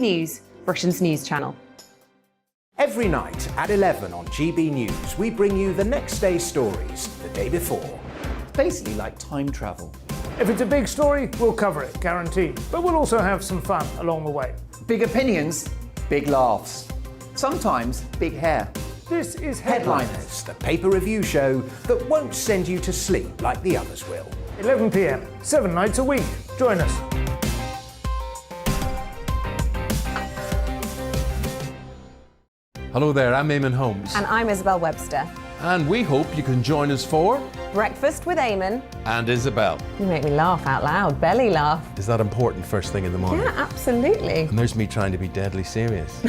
News, Britain's news channel. Every night at 11 on GB News, we bring you the next day's stories the day before. It's basically like time travel. If it's a big story, we'll cover it, guaranteed. But we'll also have some fun along the way. Big opinions, big laughs. Sometimes big hair. This is Headliners, the paper review show that won't send you to sleep like the others will. 11 p.m, 7 nights a week. Join us. Hello there, I'm Eamon Holmes. And I'm Isabel Webster. And we hope you can join us for Breakfast with Eamon. And Isabel. You make me laugh out loud, belly laugh. Is that important first thing in the morning? Yeah, absolutely. And there's me trying to be deadly serious.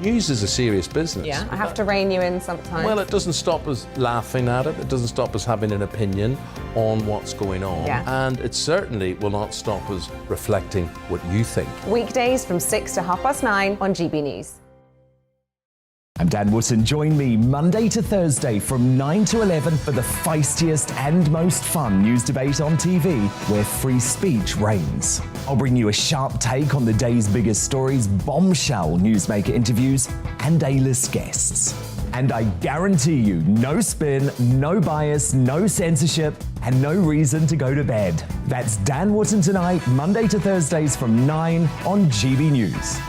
News is a serious business. Yeah, I have to rein you in sometimes. Well, it doesn't stop us laughing at it. It doesn't stop us having an opinion on what's going on. Yeah. And it certainly will not stop us reflecting what you think. Weekdays from 6 to 9:30 on GB News. I'm Dan Wootton. Join me Monday to Thursday from 9 to 11 for the feistiest and most fun news debate on TV, where free speech reigns. I'll bring you a sharp take on the day's biggest stories, bombshell newsmaker interviews, and A-list guests. And I guarantee you, no spin, no bias, no censorship, and no reason to go to bed. That's Dan Wootton tonight, Monday to Thursdays from 9 on GB News.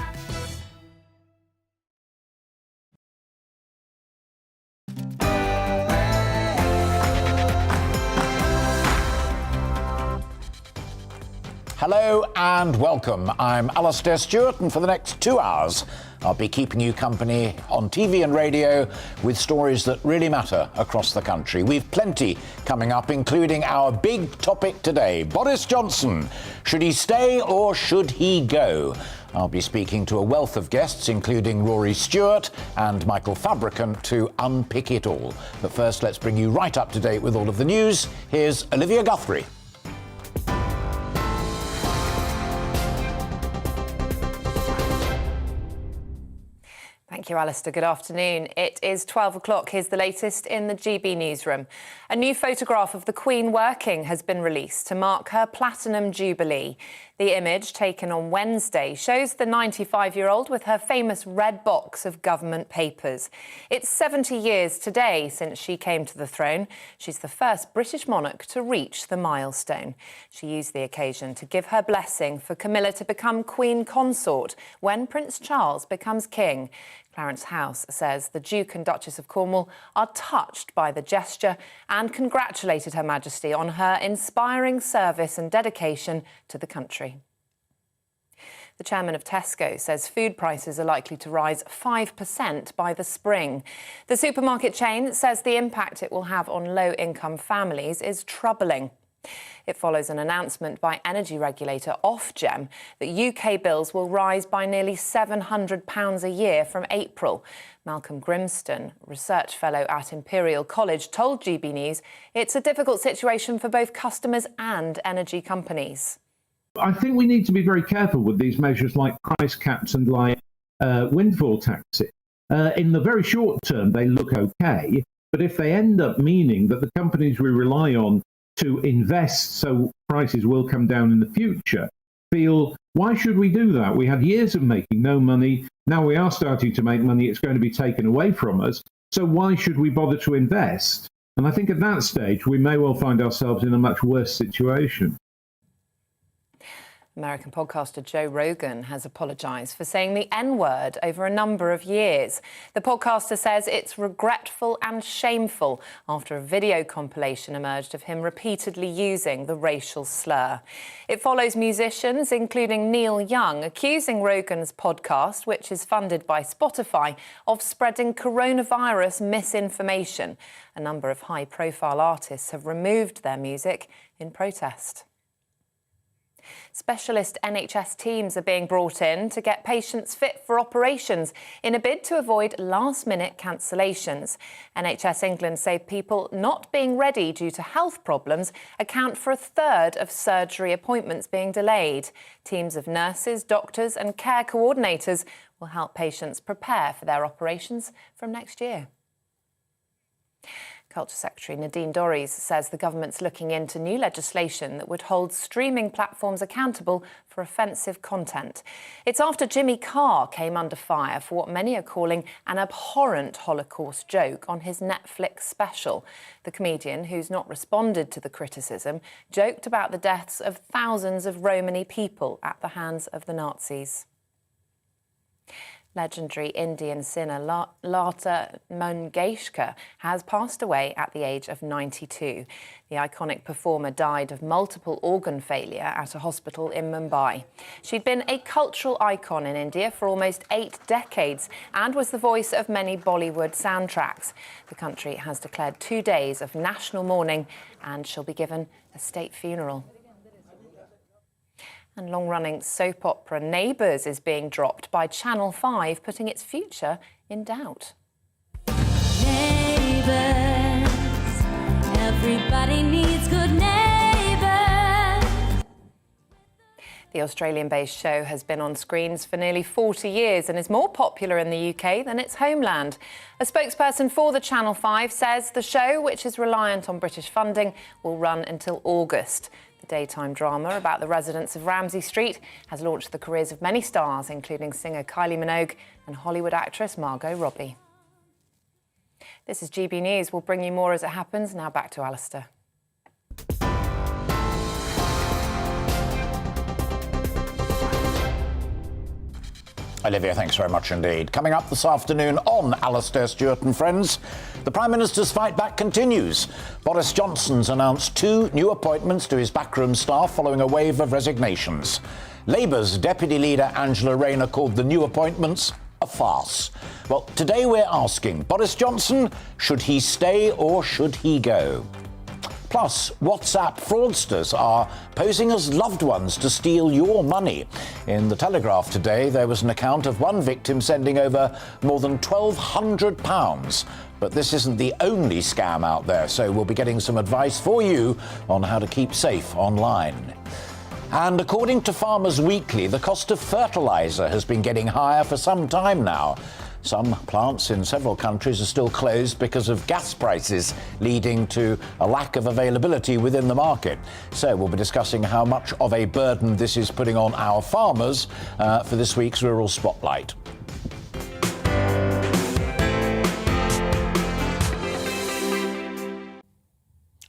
Hello and welcome. I'm Alastair Stewart, and for the next 2 hours, I'll be keeping you company on TV and radio with stories that really matter across the country. We've plenty coming up, including our big topic today, Boris Johnson. Should he stay or should he go? I'll be speaking to a wealth of guests, including Rory Stewart and Michael Fabricant, to unpick it all. But first, let's bring you right up to date with all of the news. Here's Olivia Guthrie. Thank you, Alistair. Good afternoon. It is 12 o'clock. Here's the latest in the GB newsroom. A new photograph of the Queen working has been released to mark her Platinum Jubilee. The image, taken on Wednesday, shows the 95-year-old with her famous red box of government papers. It's 70 years today since she came to the throne. She's the first British monarch to reach the milestone. She used the occasion to give her blessing for Camilla to become Queen Consort when Prince Charles becomes king. Clarence House says the Duke and Duchess of Cornwall are touched by the gesture and congratulated Her Majesty on her inspiring service and dedication to the country. The chairman of Tesco says food prices are likely to rise 5% by the spring. The supermarket chain says the impact it will have on low-income families is troubling. It follows an announcement by energy regulator Ofgem that UK bills will rise by nearly £700 a year from April. Malcolm Grimston, research fellow at Imperial College, told GB News it's a difficult situation for both customers and energy companies. I think we need to be very careful with these measures like price caps and like windfall taxes. In the very short term, they look okay, but if they end up meaning that the companies we rely on to invest so prices will come down in the future, feel, why should we do that? We had years of making no money. Now we are starting to make money. It's going to be taken away from us. So why should we bother to invest? And I think at that stage, we may well find ourselves in a much worse situation. American podcaster Joe Rogan has apologised for saying the N-word over a number of years. The podcaster says it's regretful and shameful after a video compilation emerged of him repeatedly using the racial slur. It follows musicians, including Neil Young, accusing Rogan's podcast, which is funded by Spotify, of spreading coronavirus misinformation. A number of high-profile artists have removed their music in protest. Specialist NHS teams are being brought in to get patients fit for operations in a bid to avoid last-minute cancellations. NHS England say people not being ready due to health problems account for a third of surgery appointments being delayed. Teams of nurses, doctors and care coordinators will help patients prepare for their operations from next year. Culture Secretary Nadine Dorries says the government's looking into new legislation that would hold streaming platforms accountable for offensive content. It's after Jimmy Carr came under fire for what many are calling an abhorrent Holocaust joke on his Netflix special. The comedian, who's not responded to the criticism, joked about the deaths of thousands of Romani people at the hands of the Nazis. Legendary Indian singer Lata Mangeshkar has passed away at the age of 92. The iconic performer died of multiple organ failure at a hospital in Mumbai. She'd been a cultural icon in India for almost 8 decades and was the voice of many Bollywood soundtracks. The country has declared 2 days of national mourning and she'll be given a state funeral. And long-running soap opera Neighbours is being dropped by Channel 5, putting its future in doubt. Neighbours, everybody needs good neighbours. The Australian-based show has been on screens for nearly 40 years and is more popular in the UK than its homeland. A spokesperson for the Channel 5 says the show, which is reliant on British funding, will run until August. The daytime drama about the residents of Ramsay Street has launched the careers of many stars, including singer Kylie Minogue and Hollywood actress Margot Robbie. This is GB News. We'll bring you more as it happens. Now back to Alistair. Olivia, thanks very much indeed. Coming up this afternoon on Alastair Stewart and Friends, the Prime Minister's fight back continues. Boris Johnson's announced 2 new appointments to his backroom staff following a wave of resignations. Labour's Deputy Leader Angela Rayner called the new appointments a farce. Well, today we're asking, Boris Johnson, should he stay or should he go? Plus, WhatsApp fraudsters are posing as loved ones to steal your money. In The Telegraph today, there was an account of one victim sending over more than £1,200. But this isn't the only scam out there, so we'll be getting some advice for you on how to keep safe online. And according to Farmers Weekly, the cost of fertiliser has been getting higher for some time now. Some plants in several countries are still closed because of gas prices, leading to a lack of availability within the market. So we'll be discussing how much of a burden this is putting on our farmers for this week's Rural Spotlight.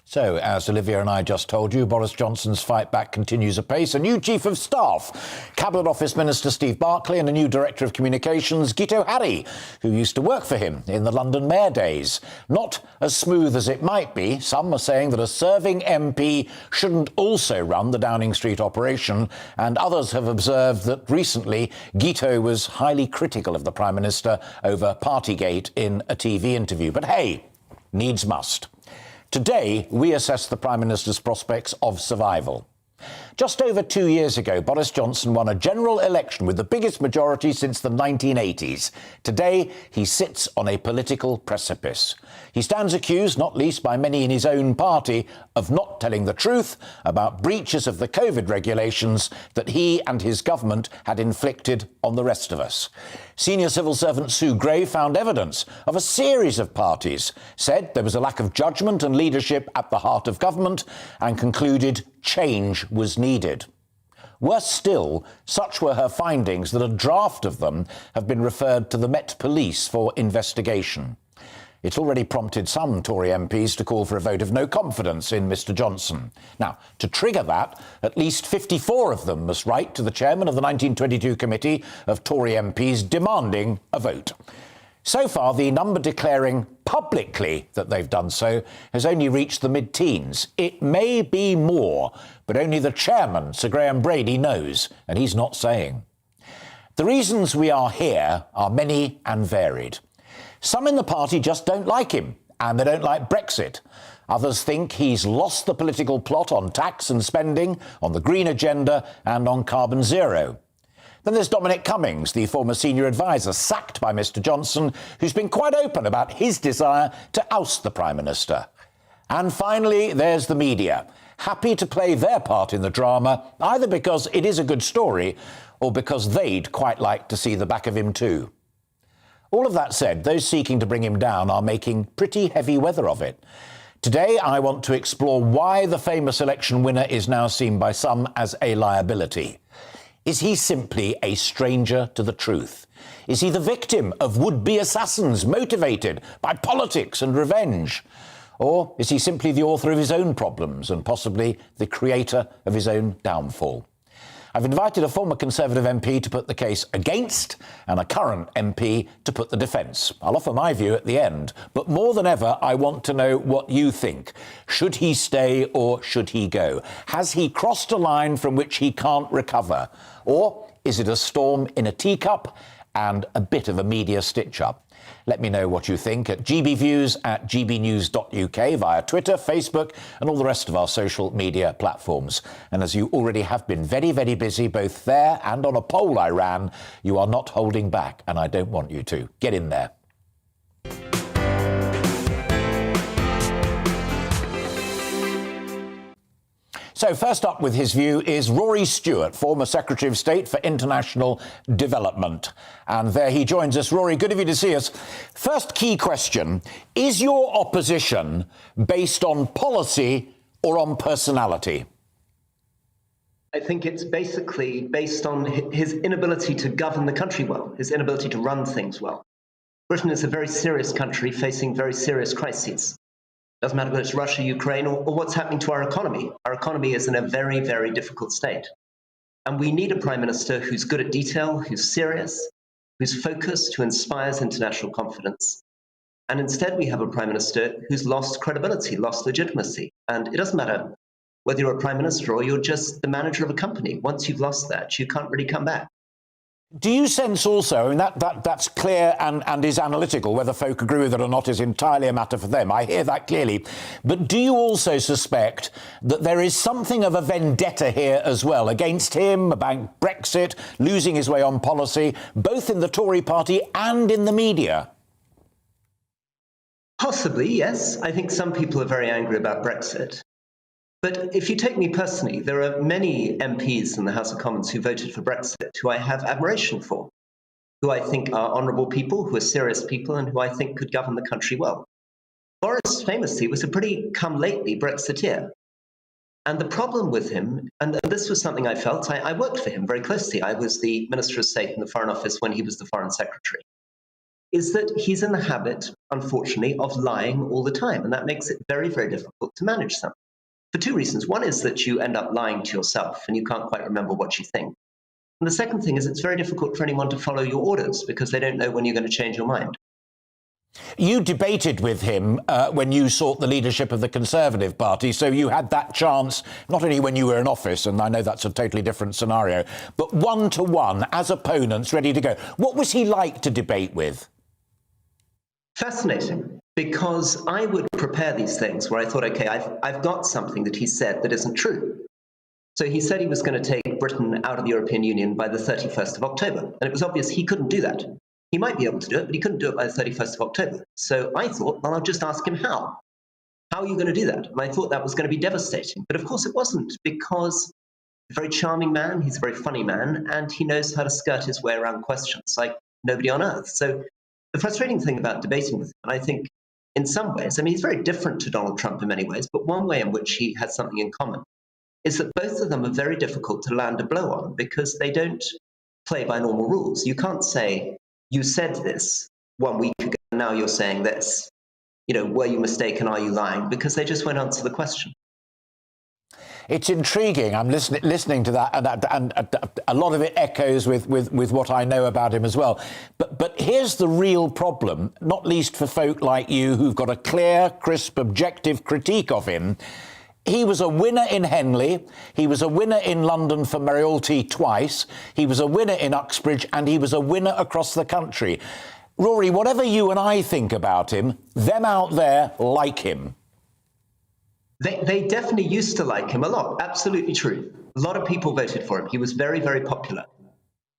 So, as Olivia and I just told you, Boris Johnson's fight back continues apace. A new Chief of Staff, Cabinet Office Minister Steve Barclay, and a new Director of Communications, Gito Hari, who used to work for him in the London Mayor days. Not as smooth as it might be. Some are saying that a serving MP shouldn't also run the Downing Street operation, and others have observed that recently Gito was highly critical of the Prime Minister over Partygate in a TV interview. But hey, needs must. Today, we assess the Prime Minister's prospects of survival. Just over 2 years ago, Boris Johnson won a general election with the biggest majority since the 1980s. Today, he sits on a political precipice. He stands accused, not least by many in his own party, of not telling the truth about breaches of the COVID regulations that he and his government had inflicted on the rest of us. Senior civil servant Sue Gray found evidence of a series of parties, said there was a lack of judgment and leadership at the heart of government, and concluded change was needed. Worse still, such were her findings that a draft of them have been referred to the Met Police for investigation. It's already prompted some Tory MPs to call for a vote of no confidence in Mr Johnson. Now, to trigger that, at least 54 of them must write to the chairman of the 1922 committee of Tory MPs demanding a vote. So far, the number declaring publicly that they've done so has only reached the mid-teens. It may be more, but only the chairman, Sir Graham Brady, knows, and he's not saying. The reasons we are here are many and varied. Some in the party just don't like him, and they don't like Brexit. Others think he's lost the political plot on tax and spending, on the green agenda, and on carbon zero. Then there's Dominic Cummings, the former senior advisor sacked by Mr Johnson, who's been quite open about his desire to oust the Prime Minister. And finally, there's the media, happy to play their part in the drama, either because it is a good story or because they'd quite like to see the back of him too. All of that said, those seeking to bring him down are making pretty heavy weather of it. Today, I want to explore why the famous election winner is now seen by some as a liability. Is he simply a stranger to the truth? Is he the victim of would-be assassins motivated by politics and revenge? Or is he simply the author of his own problems and possibly the creator of his own downfall? I've invited a former Conservative MP to put the case against and a current MP to put the defence. I'll offer my view at the end, but more than ever, I want to know what you think. Should he stay or should he go? Has he crossed a line from which he can't recover? Or is it a storm in a teacup and a bit of a media stitch-up? Let me know what you think at gbviews at gbnews.uk via Twitter, Facebook and all the rest of our social media platforms. And as you already have been very, very busy both there and on a poll I ran, you are not holding back, and I don't want you to. Get in there. So first up with his view is Rory Stewart, former Secretary of State for International Development. And there he joins us. Rory, good of you to see us. First key question, is your opposition based on policy or on personality? I think it's basically based on his inability to govern the country well, his inability to run things well. Britain is a very serious country facing very serious crises. Doesn't matter whether it's Russia, Ukraine, or what's happening to our economy. Our economy is in a very, very difficult state. And we need a prime minister who's good at detail, who's serious, who's focused, who inspires international confidence. And instead, we have a prime minister who's lost credibility, lost legitimacy. And it doesn't matter whether you're a prime minister or you're just the manager of a company. Once you've lost that, you can't really come back. Do you sense also, and that's clear and is analytical, whether folk agree with it or not is entirely a matter for them, I hear that clearly, but do you also suspect that there is something of a vendetta here as well against him, about Brexit, losing his way on policy, both in the Tory party and in the media? Possibly, yes. I think some people are very angry about Brexit. But if you take me personally, there are many MPs in the House of Commons who voted for Brexit who I have admiration for, who I think are honourable people, who are serious people, and who I think could govern the country well. Boris famously was a pretty come-lately Brexiteer. And the problem with him, and this was something I felt, I worked for him very closely. I was the Minister of State in the Foreign Office when he was the Foreign Secretary, is that he's in the habit, unfortunately, of lying all the time. And that makes it very, very difficult to manage something. For two reasons. One is that you end up lying to yourself and you can't quite remember what you think. And the second thing is it's very difficult for anyone to follow your orders because they don't know when you're going to change your mind. You debated with him when you sought the leadership of the Conservative Party, so you had that chance not only when you were in office, and I know that's a totally different scenario, but one-to-one as opponents ready to go. What was he like to debate with? Fascinating, because I would prepare these things where I thought, okay, I've got something that he said that isn't true. So he said he was going to take Britain out of the European Union by the 31st of October. And it was obvious he couldn't do that. He might be able to do it, but he couldn't do it by the 31st of October. So I thought, well, I'll just ask him how. How are you going to do that? And I thought that was going to be devastating. But of course it wasn't, because he's a very charming man, he's a very funny man, and he knows how to skirt his way around questions like nobody on earth. So the frustrating thing about debating with him, and I think in some ways, I mean, he's very different to Donald Trump in many ways, but one way in which he has something in common is that both of them are very difficult to land a blow on because they don't play by normal rules. You can't say, you said this 1 week ago, and now you're saying this. You know, were you mistaken? Are you lying? Because they just won't answer the question. It's intriguing. I'm listening to that, and a lot of it echoes with what I know about him as well. But here's the real problem, not least for folk like you who've got a clear, crisp, objective critique of him. He was a winner in Henley, he was a winner in London for Mayoralty twice, he was a winner in Uxbridge, and he was a winner across the country. Rory, whatever you and I think about him, them out there like him. They definitely used to like him a lot. Absolutely true. A lot of people voted for him. He was very, very popular.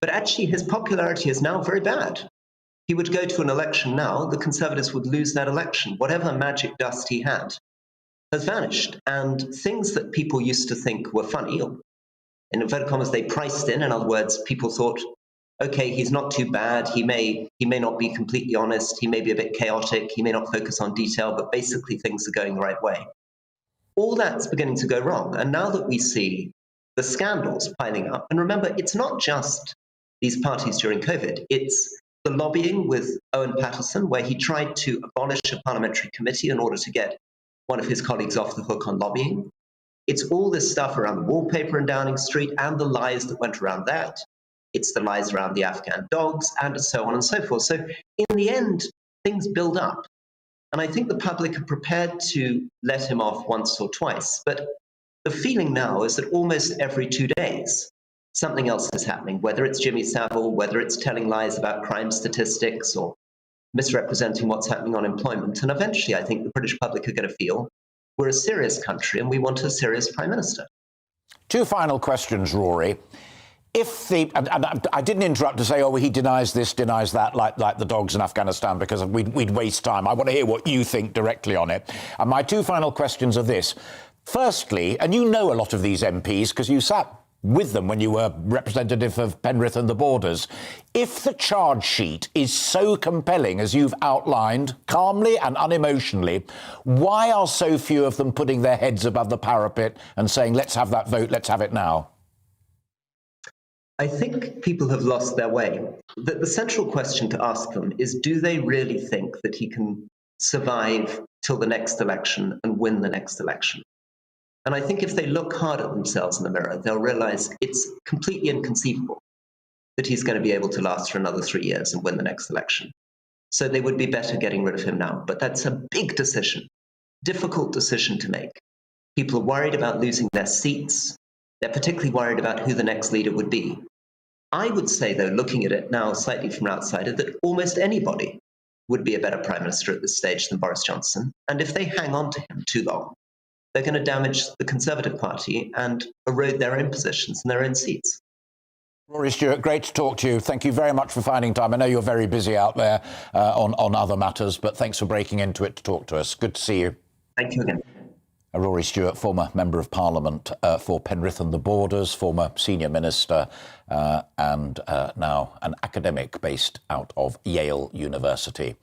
But actually, his popularity is now very bad. He would go to an election now, the Conservatives would lose that election. Whatever magic dust he had has vanished. And things that people used to think were funny, or in inverted commas, they priced in other words, people thought okay, he's not too bad. He may not be completely honest. He may be a bit chaotic. He may not focus on detail, but basically things are going the right way. All that's beginning to go wrong. And now that we see the scandals piling up, and remember, it's not just these parties during COVID, it's the lobbying with Owen Paterson, where he tried to abolish a parliamentary committee in order to get one of his colleagues off the hook on lobbying. It's all this stuff around the wallpaper in Downing Street and the lies that went around that. It's the lies around the Afghan dogs and so on and so forth. So in the end, things build up. And I think the public are prepared to let him off once or twice. But the feeling now is that almost every 2 days, something else is happening, whether it's Jimmy Savile, whether it's telling lies about crime statistics or misrepresenting what's happening on employment. And eventually, I think the British public are going to feel we're a serious country and we want a serious Prime Minister. Two final questions, Rory. And I didn't interrupt to say, oh, well, he denies this, denies that, like the dogs in Afghanistan, because we'd waste time. I want to hear what you think directly on it. And my two final questions are this. Firstly, and you know a lot of these MPs because you sat with them when you were representative of Penrith and the Borders. If the charge sheet is so compelling as you've outlined, calmly and unemotionally, why are so few of them putting their heads above the parapet and saying, let's have that vote, let's have it now? I think people have lost their way. The central question to ask them is, do they really think that he can survive till the next election and win the next election? And I think if they look hard at themselves in the mirror, they'll realize it's completely inconceivable that he's going to be able to last for another 3 years and win the next election. So they would be better getting rid of him now. But that's a big decision, difficult decision to make. People are worried about losing their seats. They're particularly worried about who the next leader would be. I would say, though, looking at it now slightly from an outsider, that almost anybody would be a better Prime Minister at this stage than Boris Johnson. And if they hang on to him too long, they're going to damage the Conservative Party and erode their own positions and their own seats. Rory Stewart, great to talk to you. Thank you very much for finding time. I know you're very busy out there on other matters, but thanks for breaking into it to talk to us. Good to see you. Thank you again. Rory Stewart, former Member of Parliament for Penrith and the Borders, former Senior Minister and now an academic based out of Yale University.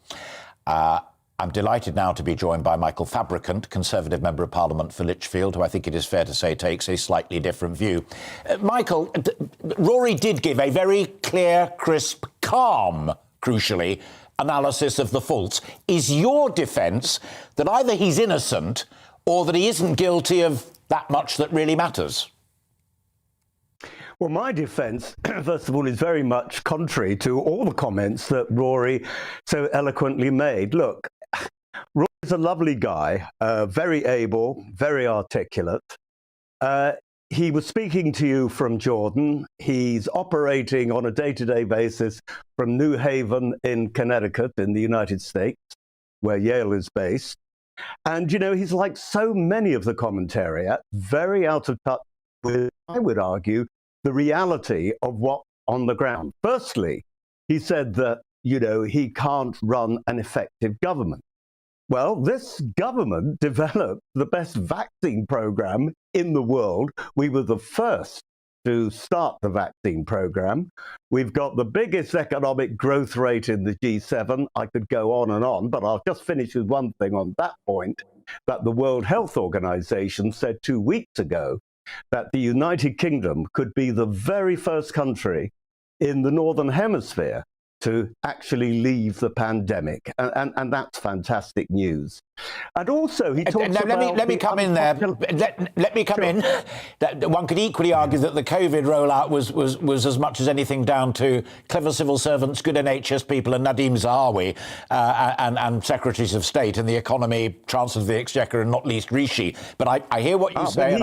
I'm delighted now to be joined by Michael Fabricant, Conservative Member of Parliament for Lichfield, who I think it is fair to say takes a slightly different view. Michael, Rory did give a very clear, crisp, calm, crucially, analysis of the faults. Is your defence that either he's innocent or that he isn't guilty of that much that really matters? Well, my defence, first of all, is very much contrary to all the comments that Rory so eloquently made. Look, Rory's a lovely guy, very able, very articulate. He was speaking to you from Jordan. He's operating on a day-to-day basis from New Haven in Connecticut in the United States, where Yale is based. And, you know, he's like so many of the commentariat, very out of touch with, I would argue, the reality of what's on the ground. Firstly, he said that, you know, he can't run an effective government. Well, this government developed the best vaccine program in the world. We were the first to start the vaccine program. We've got the biggest economic growth rate in the G7. I could go on, but I'll just finish with one thing on that point, that the World Health Organization said 2 weeks ago that the United Kingdom could be the very first country in the Northern Hemisphere to actually leave the pandemic. And that's fantastic news. And also, he talks about... Let me come in there. Let me come in. One could equally argue that the COVID rollout was as much as anything down to clever civil servants, good NHS people, and Nadeem Zahawi, and secretaries of state, and the economy, Chancellor of the Exchequer, and not least Rishi. But I hear what you say.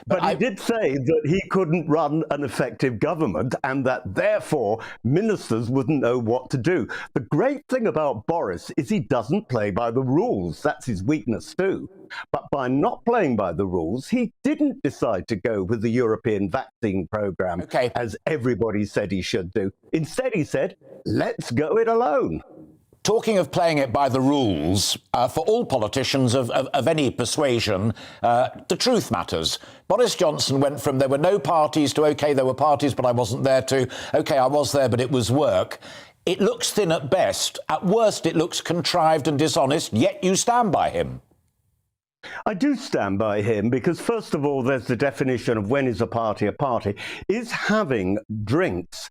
But he did say that he couldn't run an effective government and that, therefore, ministers wouldn't know what to do. The great thing about Boris is he doesn't play by the rules. That's his weakness too. But by not playing by the rules, he didn't decide to go with the European vaccine program as everybody said he should do. Instead, he said, let's go it alone. Talking of playing it by the rules, for all politicians of any persuasion, the truth matters. Boris Johnson went from there were no parties to, OK, there were parties, but I wasn't there, to, OK, I was there, but it was work. It looks thin at best. At worst, it looks contrived and dishonest, yet you stand by him. I do stand by him because, first of all, there's the definition of when is a party a party. Is having drinks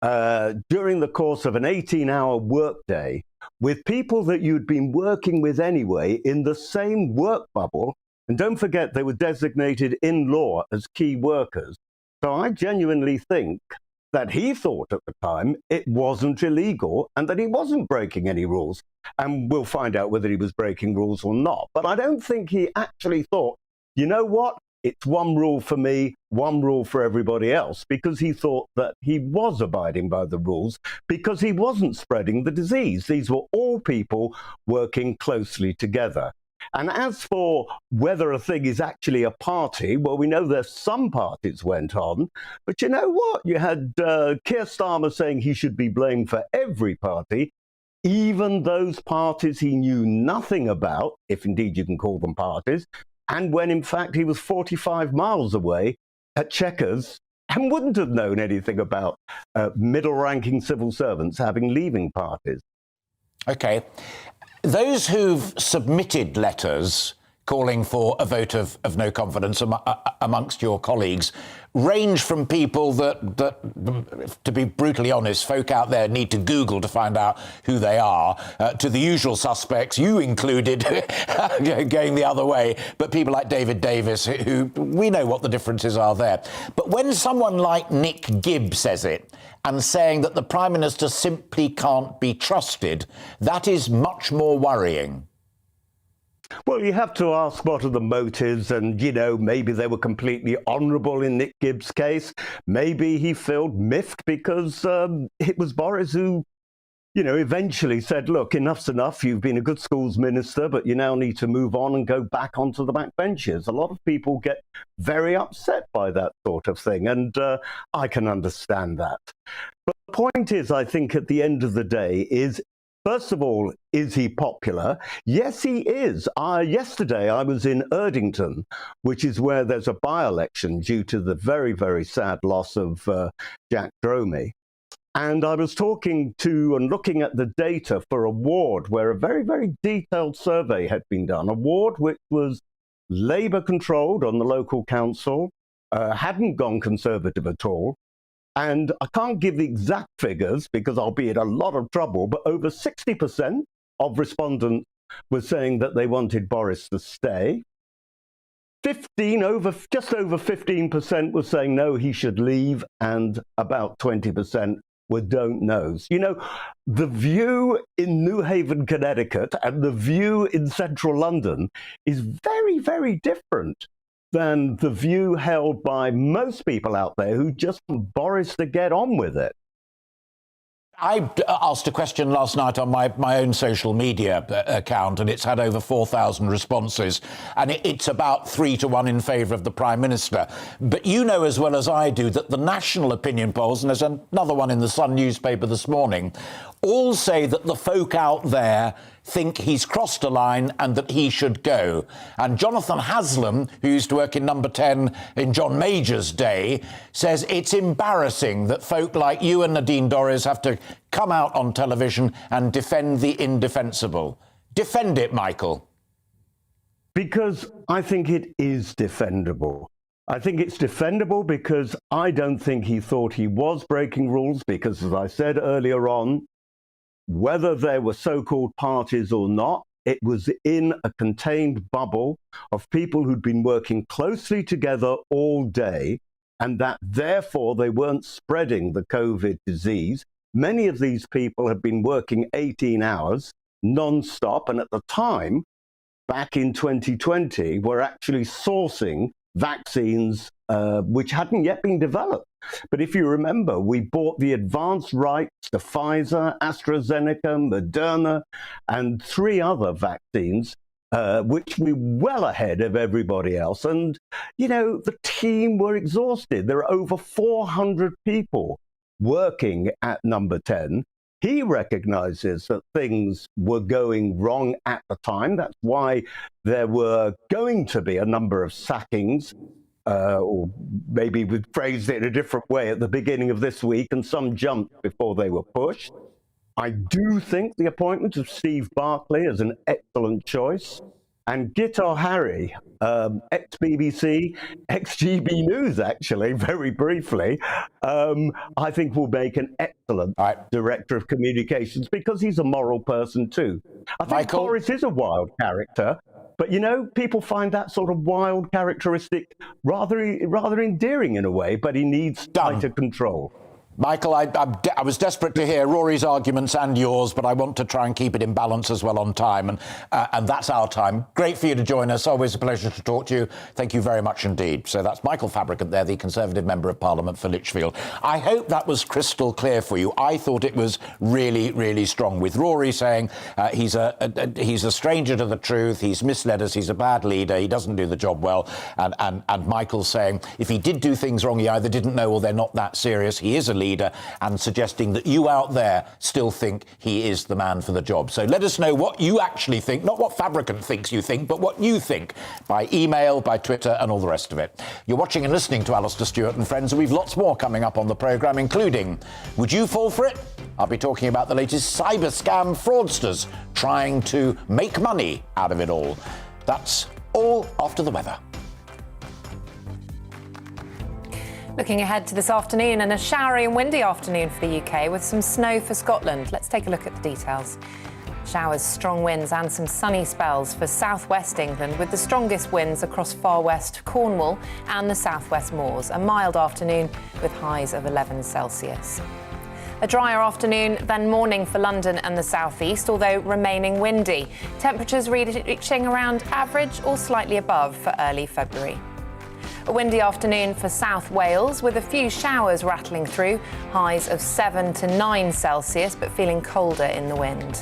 during the course of an 18-hour workday with people that you'd been working with anyway in the same work bubble, and don't forget they were designated in law as key workers. So I genuinely think that he thought at the time it wasn't illegal and that he wasn't breaking any rules. And we'll find out whether he was breaking rules or not. But I don't think he actually thought, you know what? It's one rule for me, one rule for everybody else, because he thought that he was abiding by the rules because he wasn't spreading the disease. These were all people working closely together. And as for whether a thing is actually a party, well, we know there's some parties went on, but you know what? You had Keir Starmer saying he should be blamed for every party, even those parties he knew nothing about, if indeed you can call them parties, and when in fact he was 45 miles away at Chequers and wouldn't have known anything about middle-ranking civil servants having leaving parties. OK. Those who've submitted letters calling for a vote of no confidence amongst your colleagues range from people that, to be brutally honest, folk out there need to Google to find out who they are, to the usual suspects, you included, going the other way, but people like David Davis, who we know what the differences are there. But when someone like Nick Gibb says it, and saying that the Prime Minister simply can't be trusted, that is much more worrying. Well, you have to ask what are the motives, and, you know, maybe they were completely honourable in Nick Gibb's case. Maybe he felt miffed because it was Boris who, you know, eventually said, look, enough's enough. You've been a good schools minister, but you now need to move on and go back onto the backbenches. A lot of people get very upset by that sort of thing, and I can understand that. But the point is, I think, at the end of the day is, first of all, is he popular? Yes, he is. Yesterday, I was in Erdington, which is where there's a by-election due to the very, very sad loss of Jack Dromey. And I was talking to and looking at the data for a ward where a very, very detailed survey had been done, a ward which was Labour-controlled on the local council, hadn't gone Conservative at all. And I can't give the exact figures because I'll be in a lot of trouble, but over 60% of respondents were saying that they wanted Boris to stay. Just over 15% were saying no, he should leave, and about 20% were don't knows. You know, the view in New Haven, Connecticut, and the view in central London is very, very different than the view held by most people out there who just want Boris to get on with it. I asked a question last night on my own social media account, and it's had over 4,000 responses, and it's about 3-1 in favour of the Prime Minister. But you know as well as I do that the national opinion polls, and there's another one in the Sun newspaper this morning, all say that the folk out there think he's crossed a line and that he should go. And Jonathan Haslam, who used to work in Number 10 in John Major's day, says it's embarrassing that folk like you and Nadine Dorries have to come out on television and defend the indefensible. Defend it, Michael. Because I think it is defendable. I think it's defendable because I don't think he thought he was breaking rules because, as I said earlier on, whether there were so-called parties or not, it was in a contained bubble of people who'd been working closely together all day, and that therefore they weren't spreading the COVID disease. Many of these people had been working 18 hours non-stop, and at the time, back in 2020, were actually sourcing vaccines which hadn't yet been developed. But if you remember, we bought the advanced rights to Pfizer, AstraZeneca, Moderna, and 3 other vaccines, which we were well ahead of everybody else. And, you know, the team were exhausted. There are over 400 people working at Number 10. He recognises that things were going wrong at the time. That's why there were going to be a number of sackings, or maybe we phrased it in a different way at the beginning of this week, and some jumped before they were pushed. I do think the appointment of Steve Barclay is an excellent choice. And Guitar Harry, ex-BBC, ex-GBNews, actually, very briefly, I think will make an excellent director of communications because he's a moral person too. I think Boris is a wild character, but, you know, people find that sort of wild characteristic rather endearing in a way, but he needs tighter control. Michael, I was desperate to hear Rory's arguments and yours, but I want to try and keep it in balance as well on time, and that's our time. Great for you to join us. Always a pleasure to talk to you. Thank you very much indeed. So that's Michael Fabricant there, the Conservative Member of Parliament for Lichfield. I hope that was crystal clear for you. I thought it was really, really strong, with Rory saying he's a stranger to the truth, he's misled us, he's a bad leader, he doesn't do the job well, and Michael saying if he did do things wrong, he either didn't know or they're not that serious. He is a leader, and suggesting that you out there still think he is the man for the job. So let us know what you actually think, not what Fabricant thinks you think, but what you think, by email, by Twitter, and all the rest of it. You're watching and listening to Alastair Stewart and Friends, and we've lots more coming up on the programme, including Would You Fall For It? I'll be talking about the latest cyber scam fraudsters trying to make money out of it all. That's all after the weather. Looking ahead to this afternoon, and a showery and windy afternoon for the UK with some snow for Scotland. Let's take a look at the details. Showers, strong winds and some sunny spells for southwest England, with the strongest winds across far west Cornwall and the southwest moors. A mild afternoon with highs of 11 Celsius. A drier afternoon than morning for London and the southeast, although remaining windy. Temperatures reaching around average or slightly above for early February. A windy afternoon for South Wales, with a few showers rattling through, highs of 7 to 9 Celsius, but feeling colder in the wind.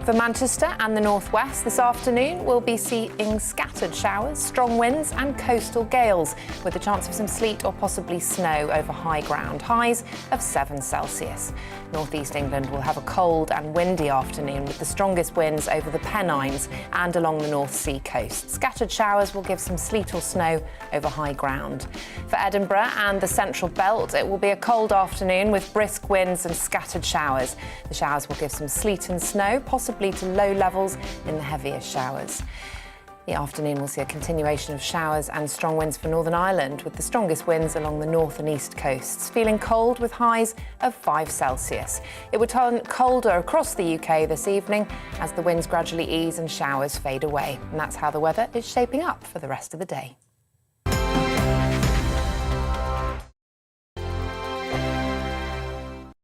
For Manchester and the northwest this afternoon, we'll be seeing scattered showers, strong winds and coastal gales, with a chance of some sleet or possibly snow over high ground, highs of 7 Celsius. Northeast England will have a cold and windy afternoon, with the strongest winds over the Pennines and along the North Sea coast. Scattered showers will give some sleet or snow over high ground. For Edinburgh and the Central Belt, it will be a cold afternoon with brisk winds and scattered showers. The showers will give some sleet and snow, possibly to low levels in the heaviest showers. The afternoon will see a continuation of showers and strong winds for Northern Ireland, with the strongest winds along the north and east coasts. Feeling cold with highs of 5 Celsius. It will turn colder across the UK this evening as the winds gradually ease and showers fade away. And that's how the weather is shaping up for the rest of the day.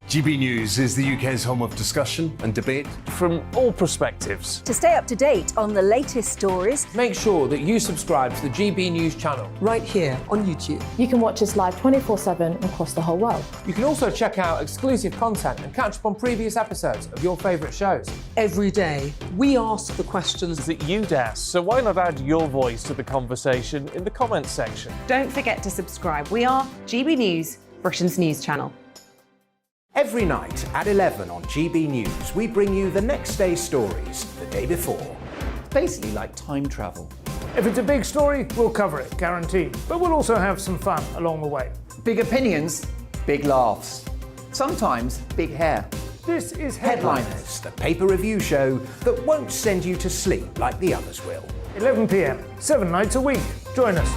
GB News is the UK's home of discussion and debate from all perspectives. To stay up to date on the latest stories, make sure that you subscribe to the GB News channel right here on YouTube. You can watch us live 24/7 across the whole world. You can also check out exclusive content and catch up on previous episodes of your favourite shows. Every day, we ask the questions that you'd ask, so why not add your voice to the conversation in the comments section? Don't forget to subscribe. We are GB News, Britain's news channel. Every night at 11 on GB News, we bring you the next day's stories the day before. Basically like time travel. If it's a big story, we'll cover it, guaranteed. But we'll also have some fun along the way. Big opinions, big laughs. Sometimes big hair. This is Headliners, the paper review show that won't send you to sleep like the others will. 11 p.m, 7 nights a week. Join us.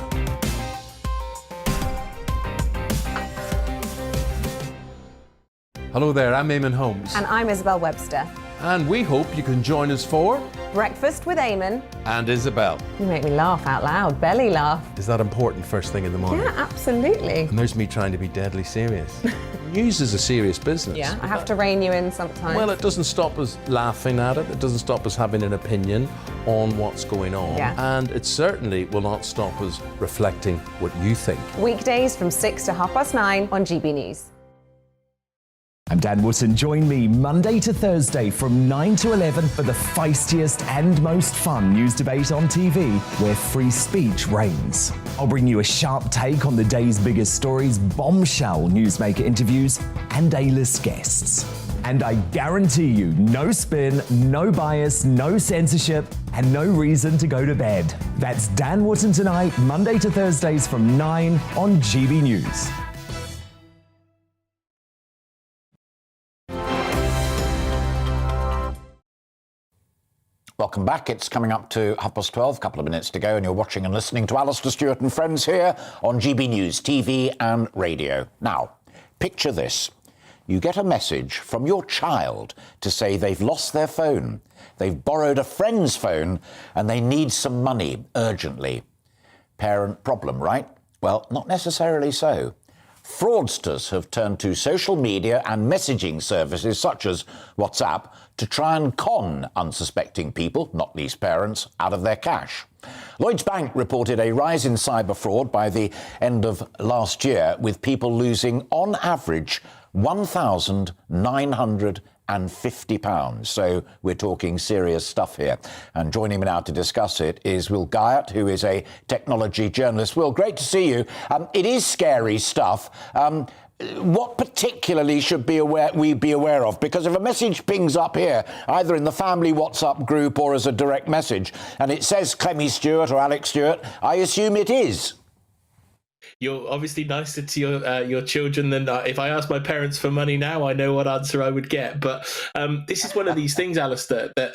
Hello there, I'm Eamon Holmes. And I'm Isabel Webster. And we hope you can join us for Breakfast with Eamon and Isabel. You make me laugh out loud, belly laugh. Is that important first thing in the morning? Yeah, absolutely. And there's me trying to be deadly serious. News is a serious business. Yeah, I have to rein you in sometimes. Well, it doesn't stop us laughing at it. It doesn't stop us having an opinion on what's going on. Yeah. And it certainly will not stop us reflecting what you think. Weekdays from 6 to 9:30 on GB News. I'm Dan Wootton. Join me Monday to Thursday from 9 to 11 for the feistiest and most fun news debate on TV, where free speech reigns. I'll bring you a sharp take on the day's biggest stories, bombshell newsmaker interviews, and A-list guests. And I guarantee you, no spin, no bias, no censorship, and no reason to go to bed. That's Dan Wootton Tonight, Monday to Thursdays from 9 on GB News. Welcome back. It's coming up to 12:30, a couple of minutes to go, and you're watching and listening to Alastair Stewart and Friends here on GB News, TV and radio. Now, picture this. You get a message from your child to say they've lost their phone, they've borrowed a friend's phone, and they need some money urgently. Parent problem, right? Well, not necessarily so. Fraudsters have turned to social media and messaging services such as WhatsApp to try and con unsuspecting people, not least parents, out of their cash. Lloyds Bank reported a rise in cyber fraud by the end of last year, with people losing, on average, £1,950. So we're talking serious stuff here. And joining me now to discuss it is Will Guyot, who is a technology journalist. Will, great to see you. It is scary stuff. What particularly should we be aware of? Because if a message pings up here, either in the family WhatsApp group or as a direct message, and it says Clemmy Stewart or Alex Stewart, I assume it is. You're obviously nicer to your children than if I asked my parents for money now, I know what answer I would get. But this is one of these things, Alistair, that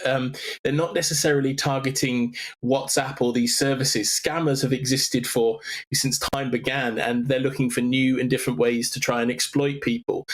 they're not necessarily targeting WhatsApp or these services. Scammers have existed since time began, and they're looking for new and different ways to try and exploit people.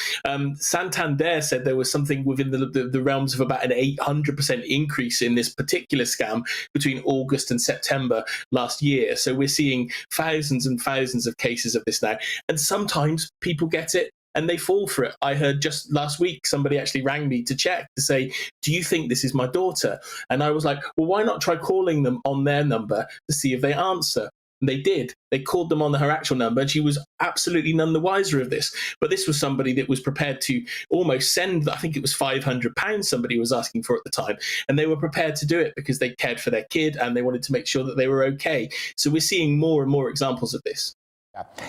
Santander said there was something within the realms of about an 800% increase in this particular scam between August and September last year. So we're seeing thousands and thousands of cases of this now, and sometimes people get it and they fall for it. I heard just last week somebody actually rang me to check to say, do you think this is my daughter? And I was like, well, why not try calling them on their number to see if they answer? And they did. They called them on her actual number, and she was absolutely none the wiser of this. But this was somebody that was prepared to almost send, I think it was £500 somebody was asking for at the time. And they were prepared to do it because they cared for their kid and they wanted to make sure that they were okay. So we're seeing more and more examples of this.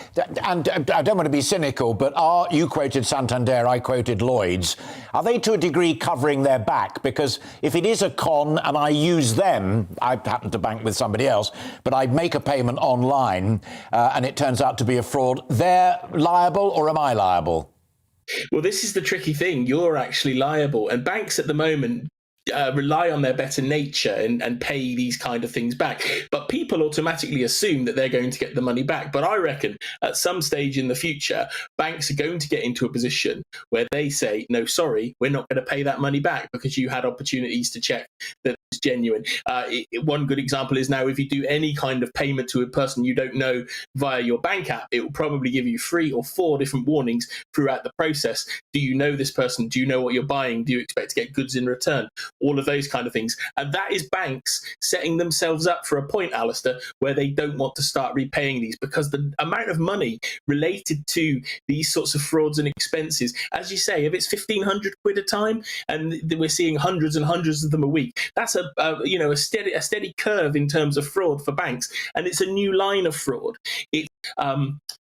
And I don't want to be cynical, but you quoted Santander, I quoted Lloyds. Are they to a degree covering their back? Because if it is a con and I use them, I happen to bank with somebody else, but I make a payment online and it turns out to be a fraud, they're liable, or am I liable? Well, this is the tricky thing. You're actually liable. And banks at the moment rely on their better nature and pay these kind of things back. But people automatically assume that they're going to get the money back. But I reckon at some stage in the future, banks are going to get into a position where they say, no, sorry, we're not going to pay that money back because you had opportunities to check that it's genuine. One good example is now if you do any kind of payment to a person you don't know via your bank app, it will probably give you 3 or 4 different warnings throughout the process. Do you know this person? Do you know what you're buying? Do you expect to get goods in return? All of those kind of things. And that is banks setting themselves up for a point, Alistair, where they don't want to start repaying these, because the amount of money related to these sorts of frauds and expenses, as you say, if it's 1,500 quid a time and we're seeing hundreds and hundreds of them a week, that's a steady curve in terms of fraud for banks. And it's a new line of fraud. It's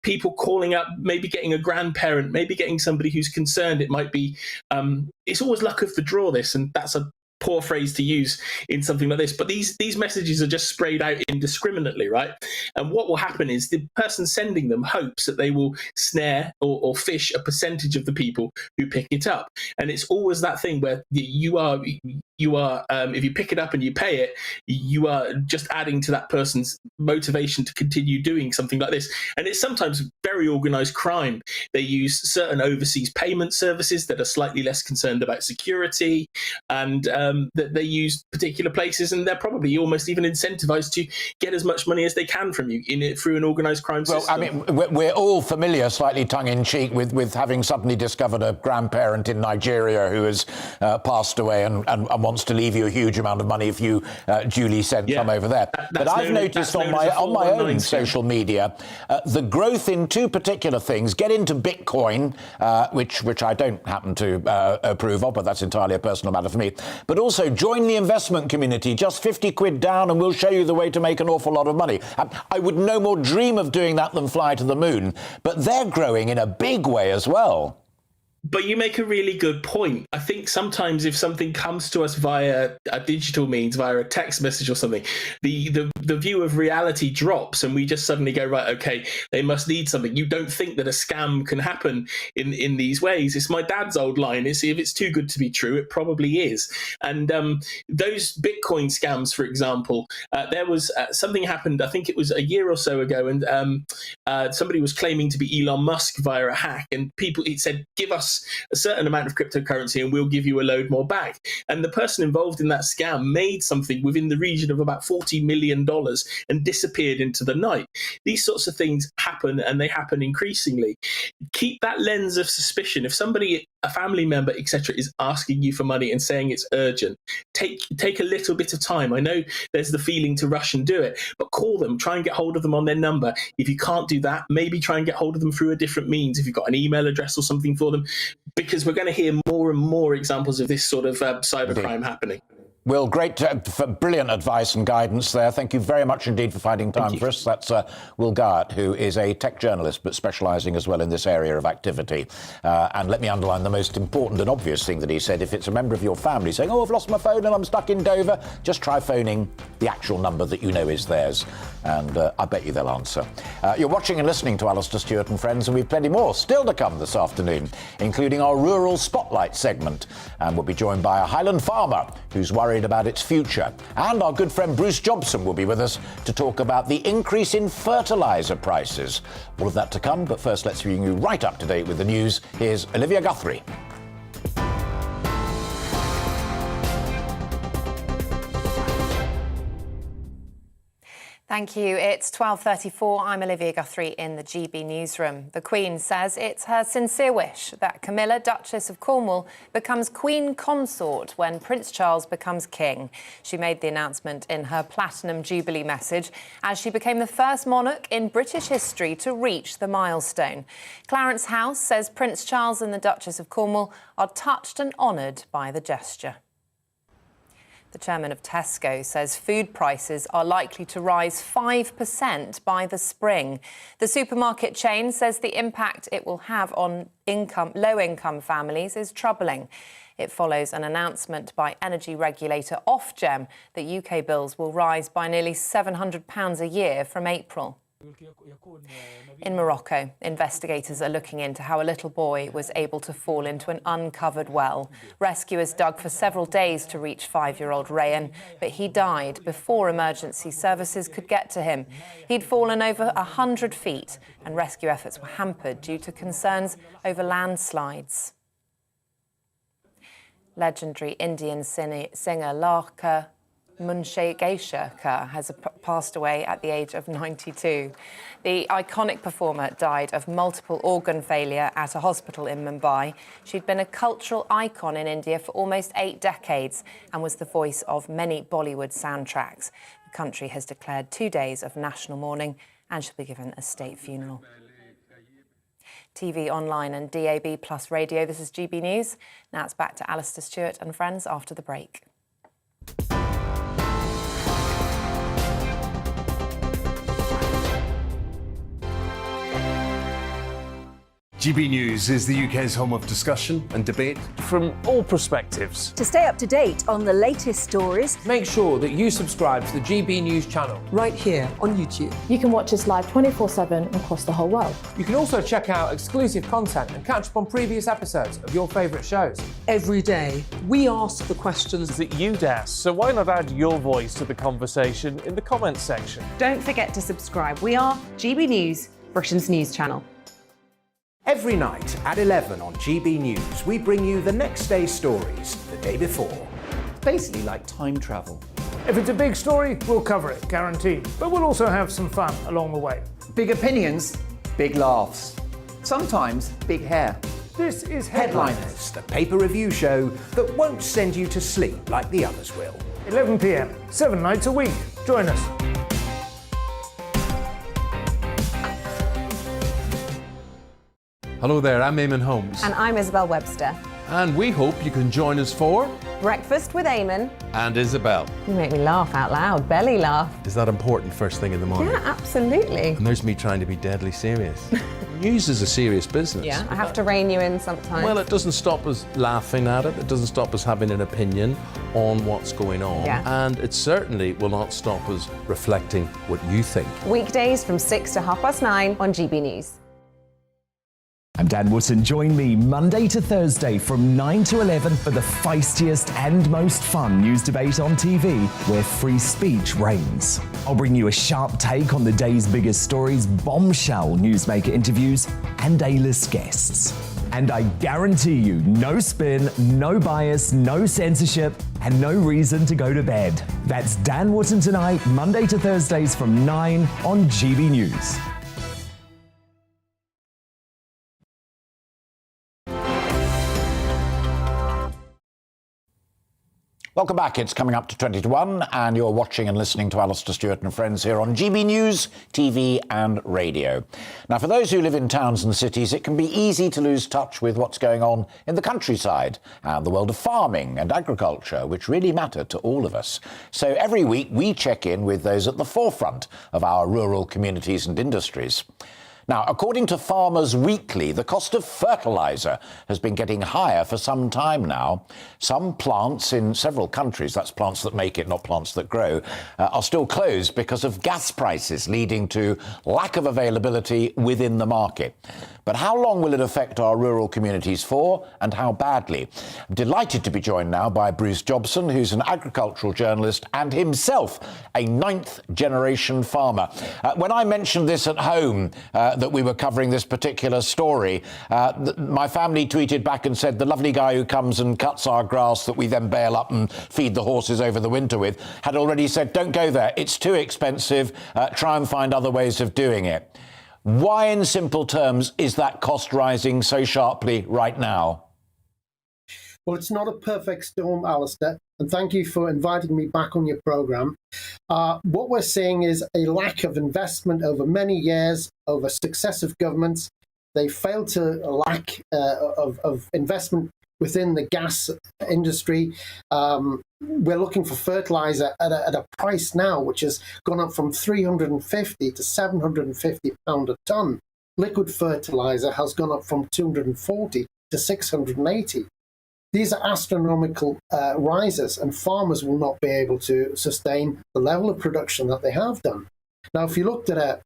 people calling up, maybe getting a grandparent, maybe getting somebody who's concerned. It might be, it's always luck of the draw, this, and that's a poor phrase to use in something like this, but these messages are just sprayed out indiscriminately, right? And what will happen is the person sending them hopes that they will snare or fish a percentage of the people who pick it up. And it's always that thing where you are if you pick it up and you pay it, you are just adding to that person's motivation to continue doing something like this. And it's sometimes very organized crime. They use certain overseas payment services that are slightly less concerned about security, and that they use particular places, and they're probably almost even incentivized to get as much money as they can from you through an organized crime system. Well, I mean, we're all familiar, slightly tongue-in-cheek, with having suddenly discovered a grandparent in Nigeria who has passed away and wants to leave you a huge amount of money if you duly send some over there. But I've noticed on my own social media the growth in two particular things. Get into Bitcoin, which I don't happen to approve of, but that's entirely a personal matter for me. But also join the investment community. Just 50 quid down and we'll show you the way to make an awful lot of money. I would no more dream of doing that than fly to the moon. But they're growing in a big way as well. But you make a really good point. I think sometimes if something comes to us via a digital means, via a text message or something, the view of reality drops and we just suddenly go, right, okay, they must need something. You don't think that a scam can happen in these ways. It's my dad's old line. If it's too good to be true, it probably is. And those Bitcoin scams, for example, there was something happened, I think it was a year or so ago, and somebody was claiming to be Elon Musk via a hack, and it said, give us a certain amount of cryptocurrency and we'll give you a load more back. And the person involved in that scam made something within the region of about $40 million and disappeared into the night. These sorts of things happen, and they happen increasingly. Keep that lens of suspicion. If somebody, a family member, etc., is asking you for money and saying it's urgent, take a little bit of time. I know there's the feeling to rush and do it, but call them, try and get hold of them on their number. If you can't do that, maybe try and get hold of them through a different means. If you've got an email address or something for them, because we're going to hear more and more examples of this sort of cybercrime happening. Will, brilliant advice and guidance there. Thank you very much indeed for finding time for us. That's Will Gart, who is a tech journalist, but specialising as well in this area of activity. And let me underline the most important and obvious thing that he said. If it's a member of your family saying, oh, I've lost my phone and I'm stuck in Dover, just try phoning the actual number that you know is theirs. And I bet you they'll answer. You're watching and listening to Alastair Stewart and Friends, and we've plenty more still to come this afternoon, including our Rural Spotlight segment. And we'll be joined by a Highland farmer who's worried about its future. And our good friend Bruce Jobson will be with us to talk about the increase in fertiliser prices. All of that to come, but first let's bring you right up to date with the news. Here's Olivia Guthrie. Thank you. It's 12:34. I'm Olivia Guthrie in the GB newsroom. The Queen says it's her sincere wish that Camilla, Duchess of Cornwall, becomes Queen Consort when Prince Charles becomes King. She made the announcement in her Platinum Jubilee message as she became the first monarch in British history to reach the milestone. Clarence House says Prince Charles and the Duchess of Cornwall are touched and honoured by the gesture. The chairman of Tesco says food prices are likely to rise 5% by the spring. The supermarket chain says the impact it will have on low-income families is troubling. It follows an announcement by energy regulator Ofgem that UK bills will rise by nearly £700 a year from April. In Morocco, investigators are looking into how a little boy was able to fall into an uncovered well. Rescuers dug for several days to reach 5-year-old Rayan, but he died before emergency services could get to him. He'd fallen over 100 feet, and rescue efforts were hampered due to concerns over landslides. Legendary Indian singer Larka Munshay has passed away at the age of 92. The iconic performer died of multiple organ failure at a hospital in Mumbai. She'd been a cultural icon in India for almost 8 decades and was the voice of many Bollywood soundtracks. The country has declared 2 days of national mourning and she'll be given a state funeral. TV, online and DAB plus radio, this is GB News. Now it's back to Alastair Stewart and Friends after the break. GB News is the UK's home of discussion and debate. From all perspectives. To stay up to date on the latest stories, make sure that you subscribe to the GB News channel right here on YouTube. You can watch us live 24/7 across the whole world. You can also check out exclusive content and catch up on previous episodes of your favourite shows. Every day, we ask the questions that you'd ask, so why not add your voice to the conversation in the comments section? Don't forget to subscribe. We are GB News, Britain's news channel. Every night at 11 on GB News, we bring you the next day's stories the day before. It's basically like time travel. If it's a big story, we'll cover it, guaranteed. But we'll also have some fun along the way. Big opinions, big laughs. Sometimes big hair. This is Headliners, the paper review show that won't send you to sleep like the others will. 11 p.m, 7 nights a week. Join us. Hello there, I'm Eamon Holmes. And I'm Isabel Webster. And we hope you can join us for Breakfast with Eamon. And Isabel. You make me laugh out loud, belly laugh. Is that important first thing in the morning? Yeah, absolutely. And there's me trying to be deadly serious. News is a serious business. Yeah, I have to rein you in sometimes. Well, it doesn't stop us laughing at it. It doesn't stop us having an opinion on what's going on. Yeah. And it certainly will not stop us reflecting what you think. Weekdays from 6 to 9:30 on GB News. I'm Dan Wootton. Join me Monday to Thursday from 9 to 11 for the feistiest and most fun news debate on TV, where free speech reigns. I'll bring you a sharp take on the day's biggest stories, bombshell newsmaker interviews, and A-list guests. And I guarantee you, no spin, no bias, no censorship, and no reason to go to bed. That's Dan Wootton tonight, Monday to Thursdays from 9 on GB News. Welcome back. It's coming up to 20 to 1, and you're watching and listening to Alastair Stewart and Friends here on GB News, TV and radio. Now, for those who live in towns and cities, it can be easy to lose touch with what's going on in the countryside and the world of farming and agriculture, which really matter to all of us. So every week we check in with those at the forefront of our rural communities and industries. Now, according to Farmers Weekly, the cost of fertiliser has been getting higher for some time now. Some plants in several countries, that's plants that make it, not plants that grow, are still closed because of gas prices, leading to lack of availability within the market. But how long will it affect our rural communities for, and how badly? I'm delighted to be joined now by Bruce Jobson, who's an agricultural journalist and himself a 9th-generation farmer. When I mentioned this at home, that we were covering this particular story, my family tweeted back and said the lovely guy who comes and cuts our grass that we then bale up and feed the horses over the winter with had already said, don't go there, it's too expensive, try and find other ways of doing it. Why, in simple terms, is that cost rising so sharply right now? Well, it's not a perfect storm, Alistair, and thank you for inviting me back on your programme. What we're seeing is a lack of investment over many years, over successive governments. They failed to lack of investment within the gas industry. We're looking for fertiliser at a price now which has gone up from £350 to £750 a tonne. Liquid fertiliser has gone up from £240 to £680. These are astronomical rises, and farmers will not be able to sustain the level of production that they have done. Now, if you looked at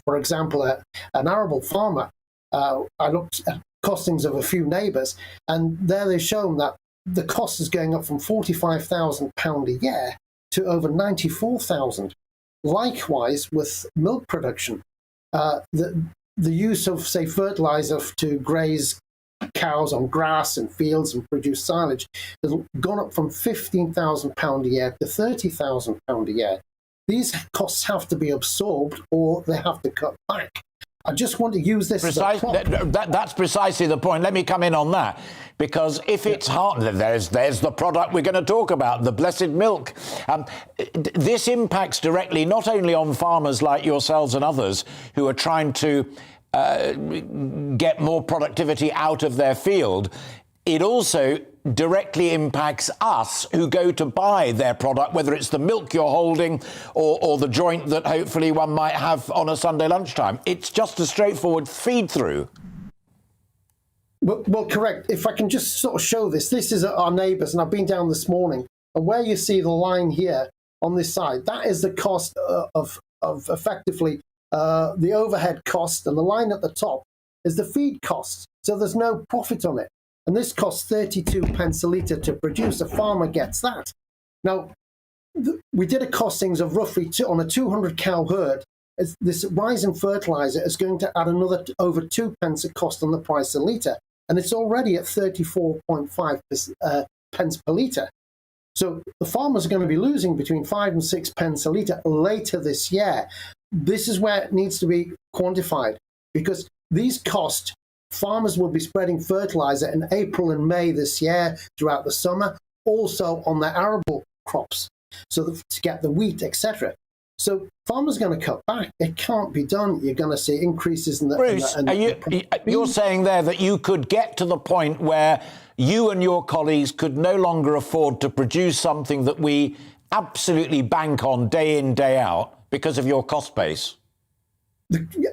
for example, an arable farmer, I looked at costings of a few neighbours, and there they've shown that the cost is going up from £45,000 a year to over £94,000. Likewise, with milk production, the use of, say, fertiliser to graze cows on grass and fields and produce silage has gone up from £15,000 a year to £30,000 a year. These costs have to be absorbed or they have to cut back. I just want to use this as a prop. That's precisely the point. Let me come in on that. Because if it's hard, there's the product we're going to talk about, the blessed milk. This impacts directly not only on farmers like yourselves and others who are trying to get more productivity out of their field, it also directly impacts us who go to buy their product, whether it's the milk you're holding or the joint that hopefully one might have on a Sunday lunchtime. It's just a straightforward feed-through. Well, correct. If I can just sort of show this is our neighbours, and I've been down this morning, and where you see the line here on this side, that is the cost of effectively the overhead cost, and the line at the top is the feed cost. So there's no profit on it. And this costs 32 pence a litre to produce. A farmer gets that. Now, we did a costings of roughly on a 200 cow herd. This rise in fertiliser is going to add another over 2 pence a cost on the price a litre. And it's already at 34.5 pence per litre. So the farmers are going to be losing between 5 and 6 pence a litre later this year. This is where it needs to be quantified, because these costs Farmers will be spreading fertilizer in April and May this year throughout the summer, also on their arable crops, so that, to get the wheat, etc. So farmers are going to cut back. It can't be done. You're going to see increases in the... Bruce, you're saying there that you could get to the point where you and your colleagues could no longer afford to produce something that we absolutely bank on day in, day out because of your cost base?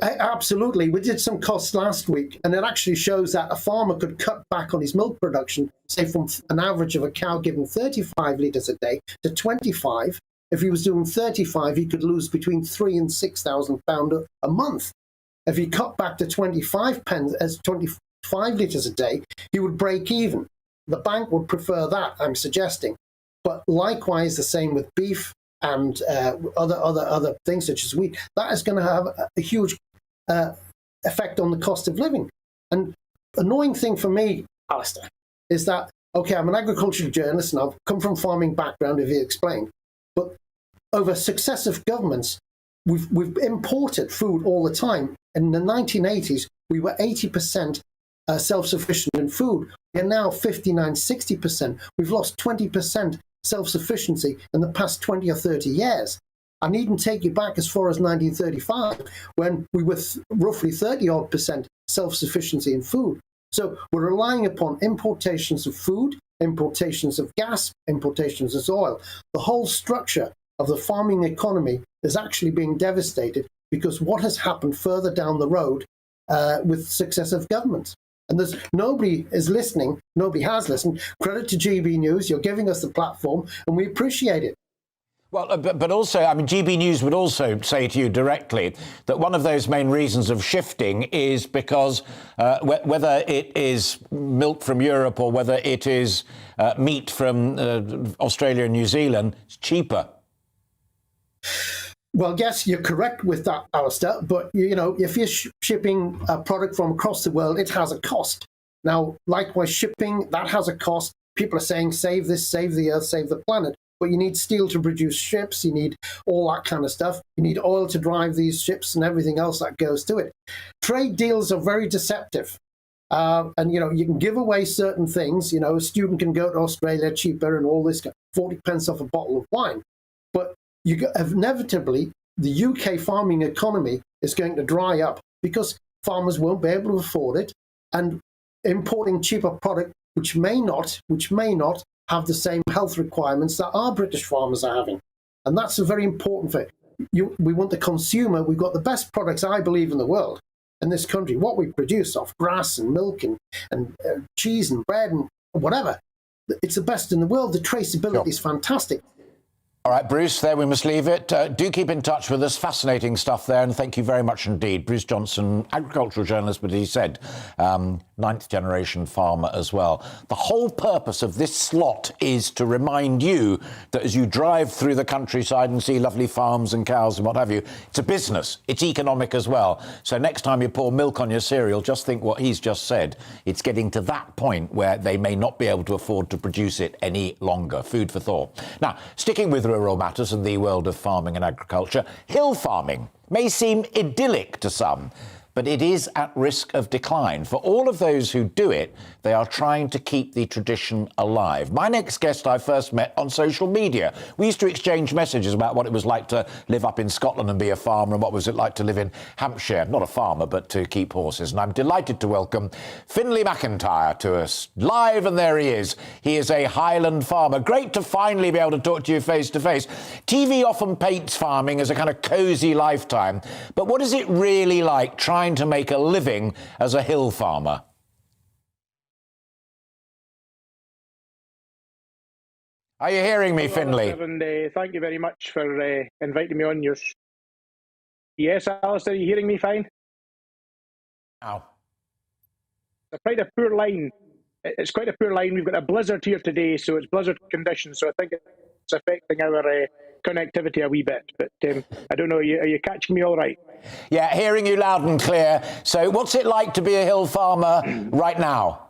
Absolutely. We did some costs last week, and it actually shows that a farmer could cut back on his milk production, say from an average of a cow giving 35 litres a day to 25. If he was doing 35, he could lose between £3,000 and £6,000 a month. If he cut back to 25 litres a day, he would break even. The bank would prefer that, I'm suggesting. But likewise, the same with beef and other things such as wheat. That is going to have a huge effect on the cost of living. And the annoying thing for me, Alistair, is that, okay, I'm an agricultural journalist and I've come from farming background, as you explained, but over successive governments, we've imported food all the time. In the 1980s, we were 80% self-sufficient in food. We are now 59, 60%. We've lost 20% self-sufficiency in the past 20 or 30 years. I needn't take you back as far as 1935, when we were roughly 30-odd% self-sufficiency in food. So we're relying upon importations of food, importations of gas, importations of oil. The whole structure of the farming economy is actually being devastated because what has happened further down the road with successive governments. And there's nobody is listening, nobody has listened. Credit to GB News, you're giving us the platform, and we appreciate it. Well, but also, I mean, GB News would also say to you directly that one of those main reasons of shifting is because whether it is milk from Europe or whether it is meat from Australia and New Zealand, it's cheaper. Well, yes, you're correct with that, Alistair, but, you know, if you're shipping a product from across the world, it has a cost. Now, likewise, shipping, that has a cost. People are saying, save this, save the earth, save the planet. But you need steel to produce ships, you need all that kind of stuff. You need oil to drive these ships and everything else that goes to it. Trade deals are very deceptive. And, you know, you can give away certain things. You know, a student can go to Australia cheaper and all this, 40 pence off a bottle of wine. But inevitably, the UK farming economy is going to dry up because farmers won't be able to afford it, and importing cheaper product, which may not have the same health requirements that our British farmers are having. And that's a very important thing. We want the consumer. We've got the best products, I believe, in the world in this country. What we produce off grass and milk and cheese and bread and whatever, it's the best in the world. The traceability is fantastic. All right, Bruce, there we must leave it. Do keep in touch with us. Fascinating stuff there, and thank you very much indeed. Bruce Johnson, agricultural journalist, but he said ninth generation farmer as well. The whole purpose of this slot is to remind you that as you drive through the countryside and see lovely farms and cows and what have you, it's a business. It's economic as well. So next time you pour milk on your cereal, just think what he's just said. It's getting to that point where they may not be able to afford to produce it any longer. Food for thought. Now, sticking with rural matters in the world of farming and agriculture, hill farming may seem idyllic to some, but it is at risk of decline. For all of those who do it, they are trying to keep the tradition alive. My next guest I first met on social media. We used to exchange messages about what it was like to live up in Scotland and be a farmer, and what was it like to live in Hampshire, not a farmer, but to keep horses. And I'm delighted to welcome Finley Mcintyre to us, live, and there he is. He is a Highland farmer. Great to finally be able to talk to you face to face. TV often paints farming as a kind of cosy lifetime, but what is it really like trying to make a living as a hill farmer? Are you hearing me, Finley? And, thank you very much for inviting me on your... Yes, Alistair, are you hearing me fine? Now. It's quite a poor line. It's quite a poor line. We've got a blizzard here today, so it's blizzard conditions, so I think it's affecting our connectivity a wee bit. But I don't know, are you catching me all right? Yeah, hearing you loud and clear. So what's it like to be a hill farmer right now?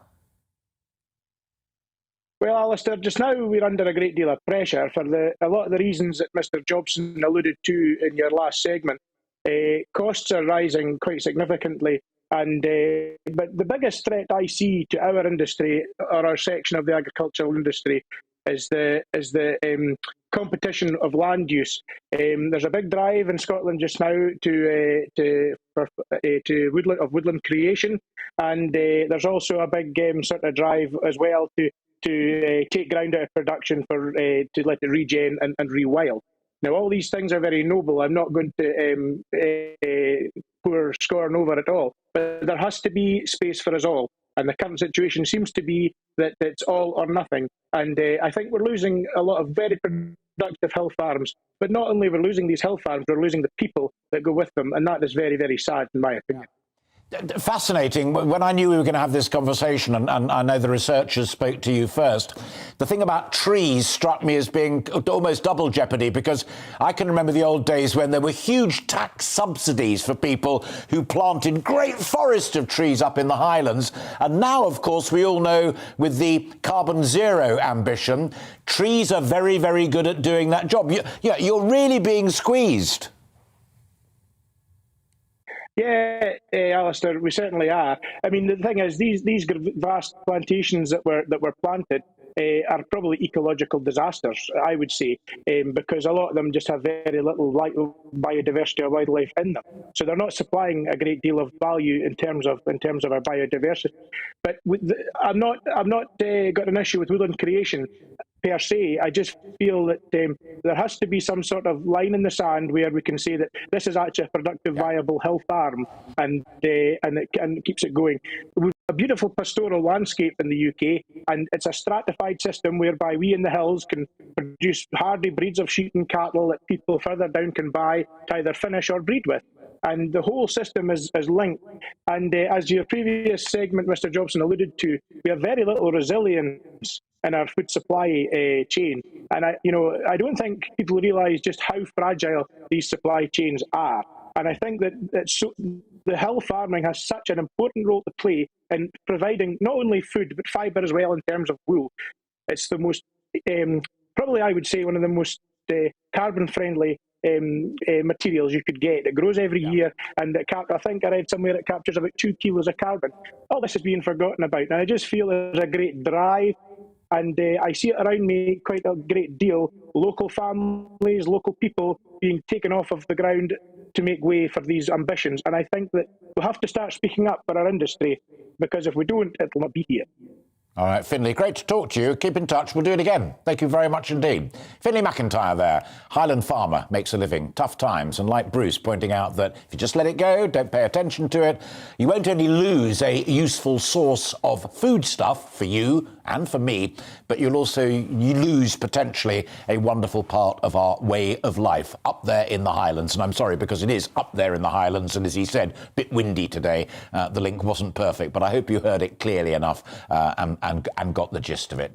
Well, Alistair, just now we're under a great deal of pressure for a lot of the reasons that Mr Jobson alluded to in your last segment. Costs are rising quite significantly, And but the biggest threat I see to our industry, or our section of the agricultural industry, is the competition of land use. There's a big drive in Scotland just now to woodland creation, and there's also a big sort of drive as well to take ground out of production to let it regen and rewild. Now, all these things are very noble. I'm not going to pour scorn over at all, but there has to be space for us all. And the current situation seems to be that it's all or nothing. And I think we're losing a lot of very productive hill farms. But not only we're losing these hill farms, we're losing the people that go with them. And that is very, very sad, in my opinion. Fascinating. When I knew we were going to have this conversation, and I know the researchers spoke to you first, the thing about trees struck me as being almost double jeopardy, because I can remember the old days when there were huge tax subsidies for people who planted great forests of trees up in the Highlands. And now, of course, we all know with the carbon zero ambition, trees are very, very good at doing that job. You're really being squeezed. Yeah, Alistair, we certainly are. I mean, the thing is, these vast plantations that were planted are probably ecological disasters, I would say, because a lot of them just have very little biodiversity or wildlife in them. So they're not supplying a great deal of value in terms of our biodiversity. But I'm not got an issue with woodland creation per se. I just feel that there has to be some sort of line in the sand where we can say that this is actually a productive, viable hill farm, and it keeps it going. We've a beautiful pastoral landscape in the UK, and it's a stratified system whereby we in the hills can produce hardy breeds of sheep and cattle that people further down can buy to either finish or breed with. And the whole system is linked. And as your previous segment, Mr. Jobson, alluded to, we have very little resilience in our food supply chain. And I don't think people realise just how fragile these supply chains are. And I think that the hill farming has such an important role to play in providing not only food, but fibre as well in terms of wool. It's the most, probably I would say, one of the most carbon-friendly materials you could get. It grows every year, and I think I read somewhere it captures about 2 kilos of carbon. All this is being forgotten about, and I just feel there's a great drive, and I see it around me quite a great deal. Local families, local people being taken off of the ground to make way for these ambitions, and I think that we'll have to start speaking up for our industry, because if we don't, it'll not be here. All right, Finley, great to talk to you. Keep in touch. We'll do it again. Thank you very much indeed. Finley Mcintyre there, Highland farmer, makes a living. Tough times. And like Bruce, pointing out that if you just let it go, don't pay attention to it, you won't only lose a useful source of food stuff for you and for me, but you lose potentially a wonderful part of our way of life up there in the Highlands. And I'm sorry, because it is up there in the Highlands. And as he said, a bit windy today. The link wasn't perfect, but I hope you heard it clearly enough and got the gist of it.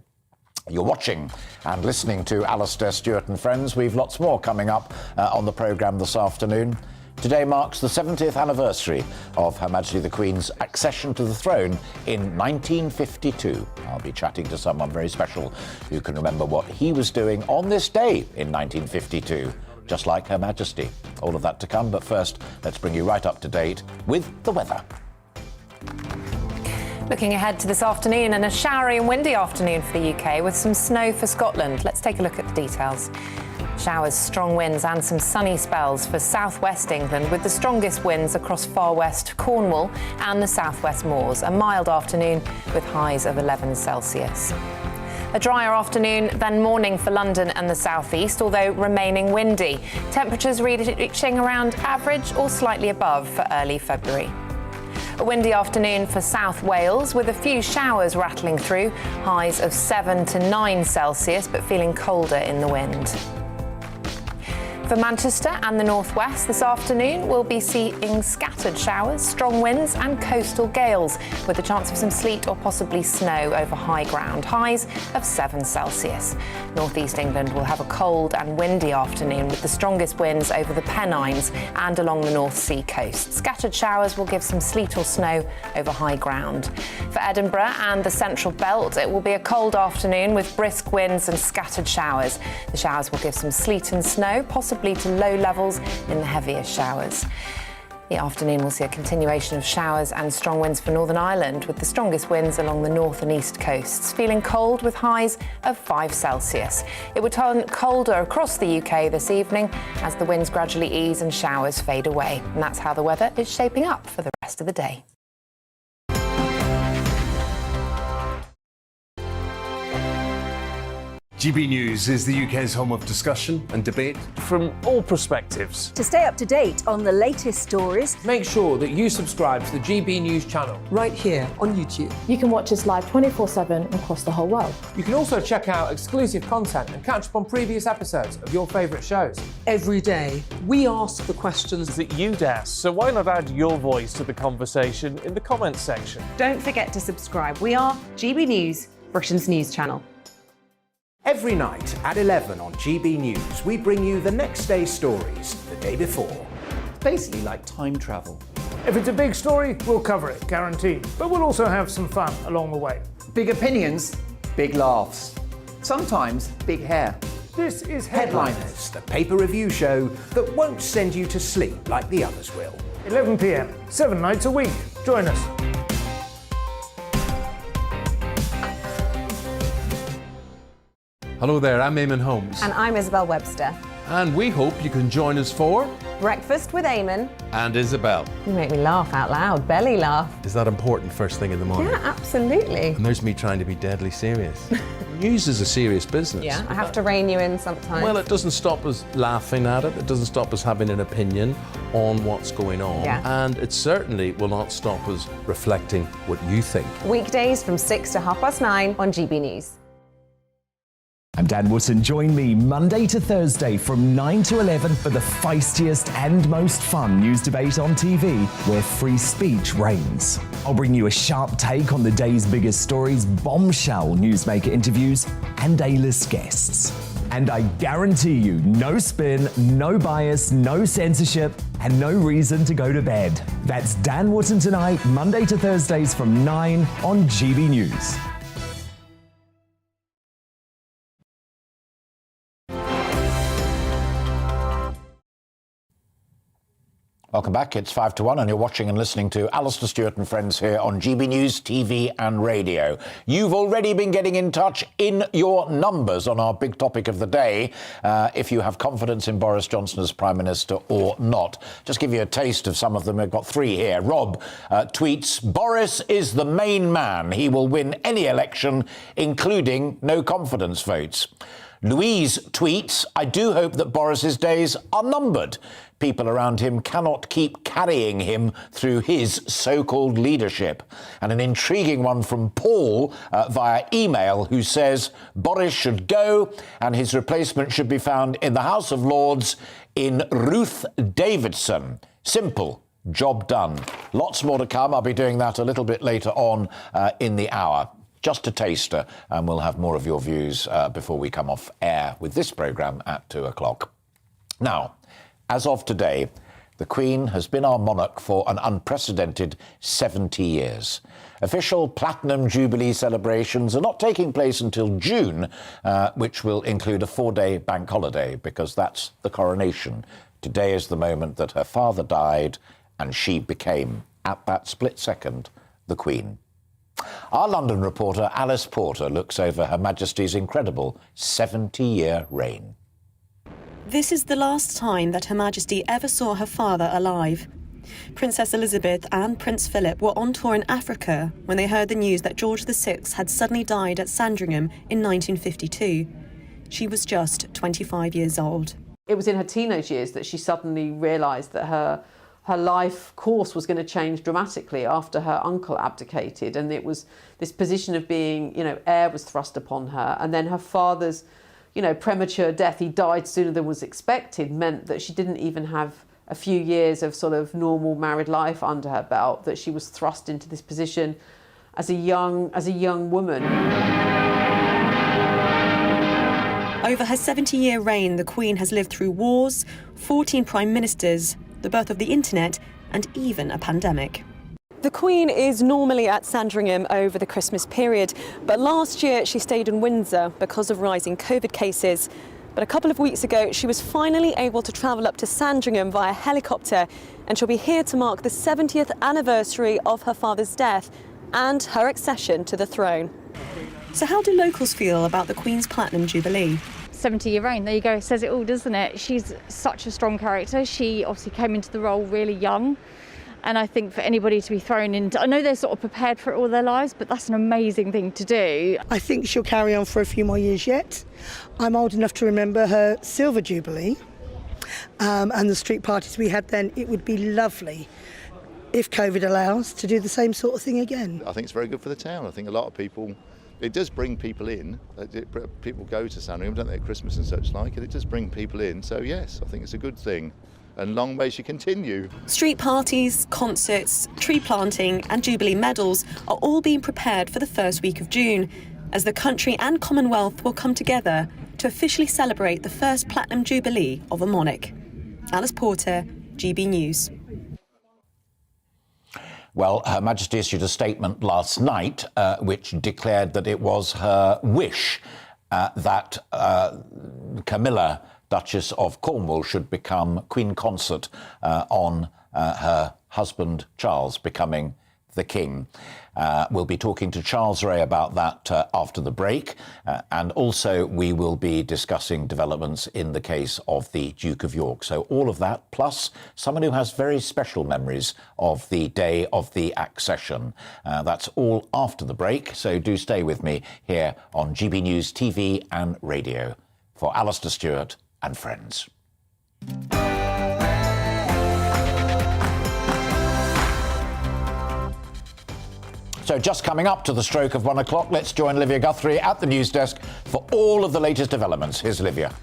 You're watching and listening to Alastair Stewart and Friends. We've lots more coming up on the programme this afternoon. Today marks the 70th anniversary of Her Majesty the Queen's accession to the throne in 1952. I'll be chatting to someone very special who can remember what he was doing on this day in 1952, just like Her Majesty. All of that to come, but first, let's bring you right up to date with the weather. Looking ahead to this afternoon, and a showery and windy afternoon for the UK with some snow for Scotland. Let's take a look at the details. Showers, strong winds and some sunny spells for southwest England, with the strongest winds across far west Cornwall and the southwest moors. A mild afternoon with highs of 11 Celsius. A drier afternoon than morning for London and the southeast, although remaining windy. Temperatures reaching around average or slightly above for early February. A windy afternoon for South Wales with a few showers rattling through, highs of 7 to 9 Celsius, but feeling colder in the wind. For Manchester and the northwest this afternoon, we'll be seeing scattered showers, strong winds and coastal gales, with a chance of some sleet or possibly snow over high ground, highs of 7 Celsius. Northeast England will have a cold and windy afternoon with the strongest winds over the Pennines and along the North Sea coast. Scattered showers will give some sleet or snow over high ground. For Edinburgh and the Central Belt, it will be a cold afternoon with brisk winds and scattered showers. The showers will give some sleet and snow, possibly to low levels in the heaviest showers. The afternoon will see a continuation of showers and strong winds for Northern Ireland, with the strongest winds along the north and east coasts. Feeling cold with highs of 5 Celsius. It will turn colder across the UK this evening as the winds gradually ease and showers fade away. And that's how the weather is shaping up for the rest of the day. GB News is the UK's home of discussion and debate from all perspectives. To stay up to date on the latest stories, make sure that you subscribe to the GB News channel right here on YouTube. You can watch us live 24/7 across the whole world. You can also check out exclusive content and catch up on previous episodes of your favourite shows. Every day, we ask the questions that you'd ask, so why not add your voice to the conversation in the comments section? Don't forget to subscribe. We are GB News, Britain's news channel. Every night at 11 on GB News, we bring you the next day's stories the day before. It's basically like time travel. If it's a big story, we'll cover it, guaranteed. But we'll also have some fun along the way. Big opinions, big laughs. Sometimes big hair. This is Headliners, the paper review show that won't send you to sleep like the others will. 11 p.m, 7 nights a week. Join us. Hello there, I'm Eamon Holmes. And I'm Isabel Webster. And we hope you can join us for Breakfast with Eamon and Isabel. You make me laugh out loud, belly laugh. Is that important first thing in the morning? Yeah, absolutely. And there's me trying to be deadly serious. News is a serious business. Yeah, I have to rein you in sometimes. Well, it doesn't stop us laughing at it. It doesn't stop us having an opinion on what's going on. Yeah. And it certainly will not stop us reflecting what you think. Weekdays from 6 to 9:30 on GB News. I'm Dan Wootton. Join me Monday to Thursday from 9 to 11 for the feistiest and most fun news debate on TV, where free speech reigns. I'll bring you a sharp take on the day's biggest stories, bombshell newsmaker interviews, and A-list guests. And I guarantee you, no spin, no bias, no censorship, and no reason to go to bed. That's Dan Wootton tonight, Monday to Thursdays from 9 on GB News. Welcome back. It's 5 to 1 and you're watching and listening to Alastair Stewart and friends here on GB News, TV and radio. You've already been getting in touch in your numbers on our big topic of the day, if you have confidence in Boris Johnson as Prime Minister or not. Just give you a taste of some of them. We've got 3 here. Rob tweets, Boris is the main man. He will win any election, including no confidence votes. Louise tweets, I do hope that Boris's days are numbered. People around him cannot keep carrying him through his so-called leadership. And an intriguing one from Paul via email, who says Boris should go and his replacement should be found in the House of Lords in Ruth Davidson. Simple. Job done. Lots more to come. I'll be doing that a little bit later on in the hour. Just a taster, and we'll have more of your views before we come off air with this programme at 2 o'clock. Now, as of today, the Queen has been our monarch for an unprecedented 70 years. Official Platinum Jubilee celebrations are not taking place until June, which will include a 4-day bank holiday, because that's the coronation. Today is the moment that her father died, and she became, at that split second, the Queen. Our London reporter Alice Porter looks over Her Majesty's incredible 70-year reign. This is the last time that Her Majesty ever saw her father alive. Princess Elizabeth and Prince Philip were on tour in Africa when they heard the news that George VI had suddenly died at Sandringham in 1952. She was just 25 years old. It was in her teenage years that she suddenly realised that her life course was going to change dramatically after her uncle abdicated, and it was this position of being, heir was thrust upon her, and then her father's, premature death, he died sooner than was expected, meant that she didn't even have a few years of sort of normal married life under her belt, that she was thrust into this position as a young woman. Over her 70-year reign, the Queen has lived through wars, 14 prime ministers, the birth of the internet, and even a pandemic. The Queen is normally at Sandringham over the Christmas period, but last year she stayed in Windsor because of rising COVID cases. But a couple of weeks ago, she was finally able to travel up to Sandringham via helicopter, and she'll be here to mark the 70th anniversary of her father's death and her accession to the throne. So how do locals feel about the Queen's Platinum Jubilee? 70-year reign, there you go, it says it all, doesn't it? She's such a strong character. She obviously came into the role really young, and I think for anybody to be thrown into, I know they're sort of prepared for it all their lives, but that's an amazing thing to do. I think she'll carry on for a few more years yet. I'm old enough to remember her Silver Jubilee and the street parties we had then. It would be lovely, if COVID allows, to do the same sort of thing again. I think it's very good for the town. I think a lot of people, it does bring people in. People go to Sandringham, don't they, at Christmas and such like, and it does bring people in. So yes, I think it's a good thing. And long may she continue. Street parties, concerts, tree planting and Jubilee medals are all being prepared for the first week of June, as the country and Commonwealth will come together to officially celebrate the first Platinum Jubilee of a monarch. Alice Porter, GB News. Well, Her Majesty issued a statement last night which declared that it was her wish that Camilla, Duchess of Cornwall, should become Queen Consort on her husband Charles becoming the King. We'll be talking to Charles Ray about that after the break, and also we will be discussing developments in the case of the Duke of York. So all of that, plus someone who has very special memories of the day of the accession. That's all after the break, so do stay with me here on GB News TV and radio. For Alastair Stewart and friends. So just coming up to the stroke of 1 o'clock, let's join Olivia Guthrie at the news desk for all of the latest developments. Here's Olivia.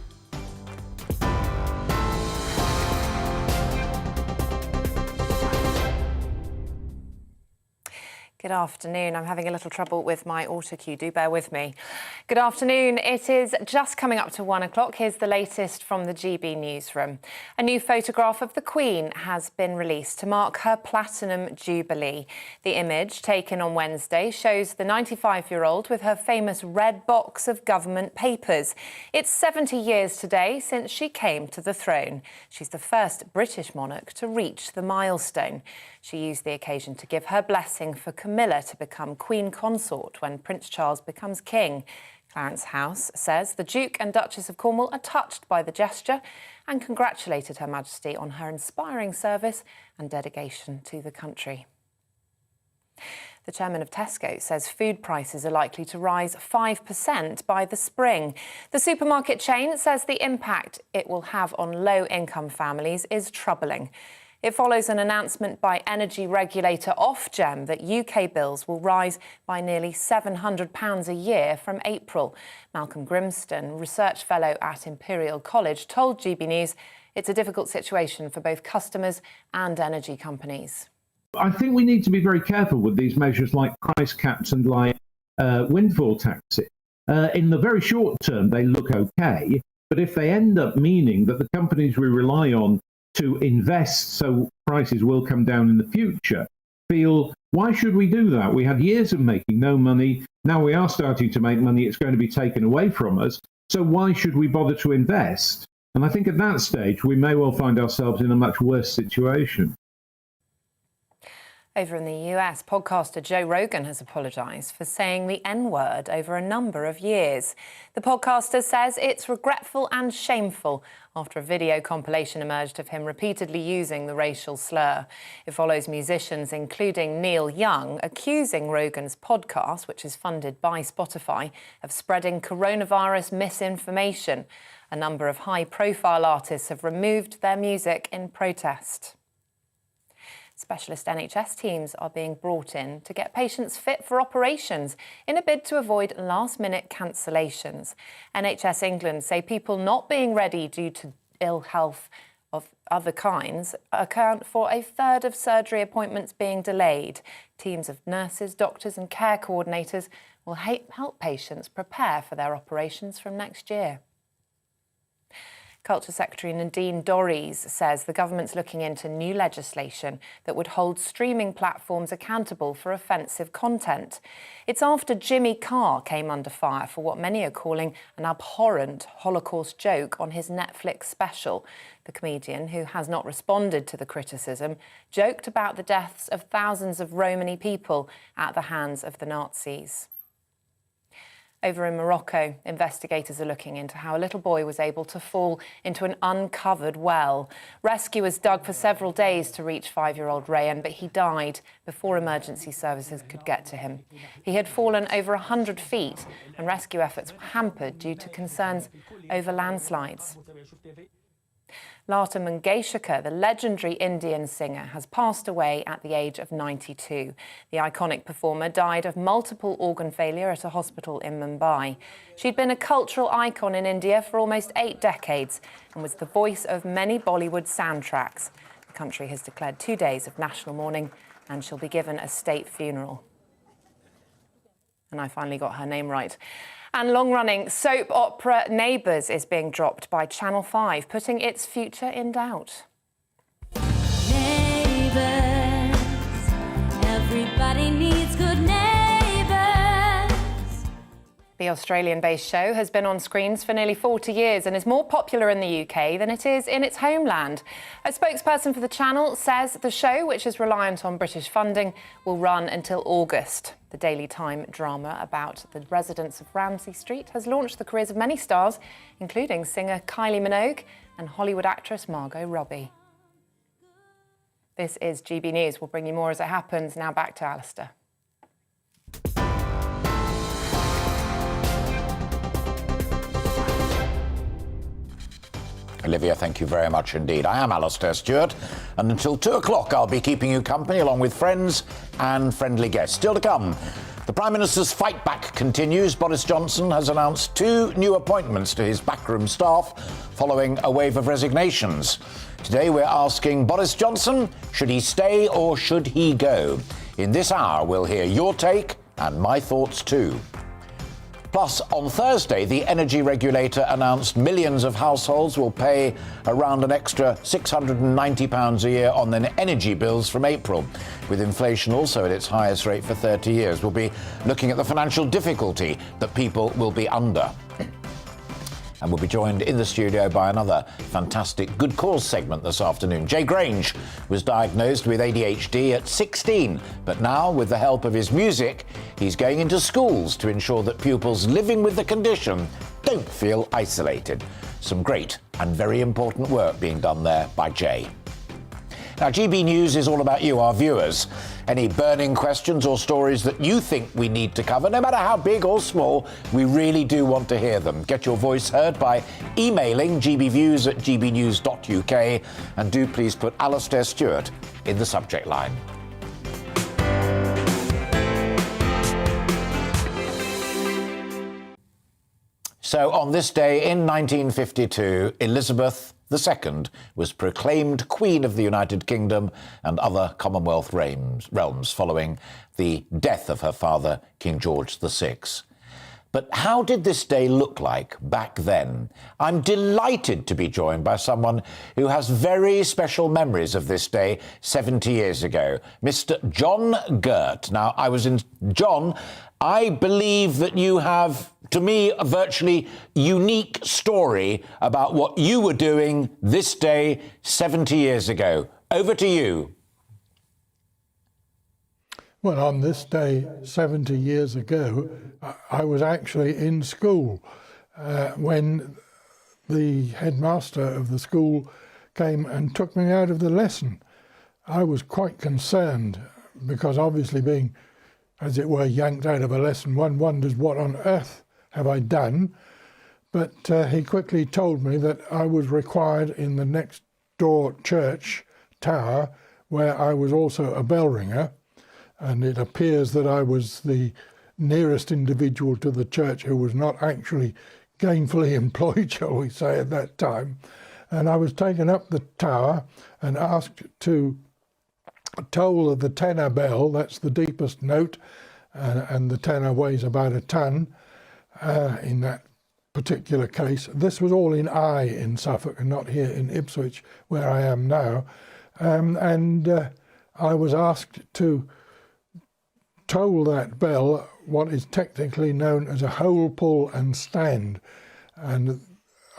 Good afternoon. I'm having a little trouble with my autocue. Do bear with me. Good afternoon. It is just coming up to 1 o'clock. Here's the latest from the GB newsroom. A new photograph of the Queen has been released to mark her Platinum Jubilee. The image, taken on Wednesday, shows the 95-year-old with her famous red box of government papers. It's 70 years today since she came to the throne. She's the first British monarch to reach the milestone. She used the occasion to give her blessing for Camilla to become Queen Consort when Prince Charles becomes king. Clarence House says the Duke and Duchess of Cornwall are touched by the gesture and congratulated Her Majesty on her inspiring service and dedication to the country. The chairman of Tesco says food prices are likely to rise 5% by the spring. The supermarket chain says the impact it will have on low-income families is troubling. It follows an announcement by energy regulator Ofgem that UK bills will rise by nearly £700 a year from April. Malcolm Grimston, research fellow at Imperial College, told GB News it's a difficult situation for both customers and energy companies. I think we need to be very careful with these measures like price caps and like windfall taxes. In the very short term, they look okay, but if they end up meaning that the companies we rely on to invest so prices will come down in the future, feel, why should we do that? We had years of making no money. Now we are starting to make money. It's going to be taken away from us. So why should we bother to invest? And I think at that stage, we may well find ourselves in a much worse situation. Over in the US, podcaster Joe Rogan has apologised for saying the N-word over a number of years. The podcaster says it's regretful and shameful after a video compilation emerged of him repeatedly using the racial slur. It follows musicians, including Neil Young, accusing Rogan's podcast, which is funded by Spotify, of spreading coronavirus misinformation. A number of high-profile artists have removed their music in protest. Specialist NHS teams are being brought in to get patients fit for operations in a bid to avoid last-minute cancellations. NHS England say people not being ready due to ill health of other kinds account for a third of surgery appointments being delayed. Teams of nurses, doctors and care coordinators will help patients prepare for their operations from next year. Culture Secretary Nadine Dorries says the government's looking into new legislation that would hold streaming platforms accountable for offensive content. It's after Jimmy Carr came under fire for what many are calling an abhorrent Holocaust joke on his Netflix special. The comedian, who has not responded to the criticism, joked about the deaths of thousands of Romani people at the hands of the Nazis. Over in Morocco, investigators are looking into how a little boy was able to fall into an uncovered well. Rescuers dug for several days to reach 5-year-old Rayan, but he died before emergency services could get to him. He had fallen over 100 feet, and rescue efforts were hampered due to concerns over landslides. Lata Mangeshkar, the legendary Indian singer, has passed away at the age of 92. The iconic performer died of multiple organ failure at a hospital in Mumbai. She'd been a cultural icon in India for almost 8 decades and was the voice of many Bollywood soundtracks. The country has declared 2 days of national mourning and she'll be given a state funeral. And I finally got her name right. And long-running soap opera Neighbours is being dropped by Channel 5, putting its future in doubt. Neighbours, everybody needs good neighbours. The Australian-based show has been on screens for nearly 40 years and is more popular in the UK than it is in its homeland. A spokesperson for the channel says the show, which is reliant on British funding, will run until August. The Daily Time drama about the residents of Ramsay Street has launched the careers of many stars, including singer Kylie Minogue and Hollywood actress Margot Robbie. This is GB News. We'll bring you more as it happens. Now back to Alistair. Olivia, thank you very much indeed. I am Alastair Stewart, and until 2 o'clock I'll be keeping you company along with friends and friendly guests. Still to come, the Prime Minister's fight back continues. Boris Johnson has announced 2 new appointments to his backroom staff following a wave of resignations. Today we're asking Boris Johnson, should he stay or should he go? In this hour we'll hear your take and my thoughts too. Plus, on Thursday, the energy regulator announced millions of households will pay around an extra £690 a year on their energy bills from April. With inflation also at its highest rate for 30 years, we'll be looking at the financial difficulty that people will be under. And we'll be joined in the studio by another fantastic Good Cause segment this afternoon. Jay Grange was diagnosed with ADHD at 16, but now, with the help of his music, he's going into schools to ensure that pupils living with the condition don't feel isolated. Some great and very important work being done there by Jay. Now, GB News is all about you, our viewers. Any burning questions or stories that you think we need to cover, no matter how big or small, we really do want to hear them. Get your voice heard by emailing gbviews@gbnews.uk, and do please put Alastair Stewart in the subject line. So on this day in 1952, Elizabeth II was proclaimed Queen of the United Kingdom and other Commonwealth realms following the death of her father, King George VI. But how did this day look like back then? I'm delighted to be joined by someone who has very special memories of this day 70 years ago, Mr. John Girt. Now, John, I believe that you have, to me, a virtually unique story about what you were doing this day 70 years ago. Over to you. Well, on this day 70 years ago, I was actually in school when the headmaster of the school came and took me out of the lesson. I was quite concerned because obviously being, as it were, yanked out of a lesson, one wonders what on earth have I done. But he quickly told me that I was required in the next door church tower, where I was also a bell ringer. And it appears that I was the nearest individual to the church who was not actually gainfully employed, shall we say, at that time. And I was taken up the tower and asked to toll the tenor bell. That's the deepest note, and the tenor weighs about a ton in that particular case. This was all in Eye in Suffolk and not here in Ipswich, where I am now. I was asked to toll that bell, what is technically known as a hole, pull and stand. And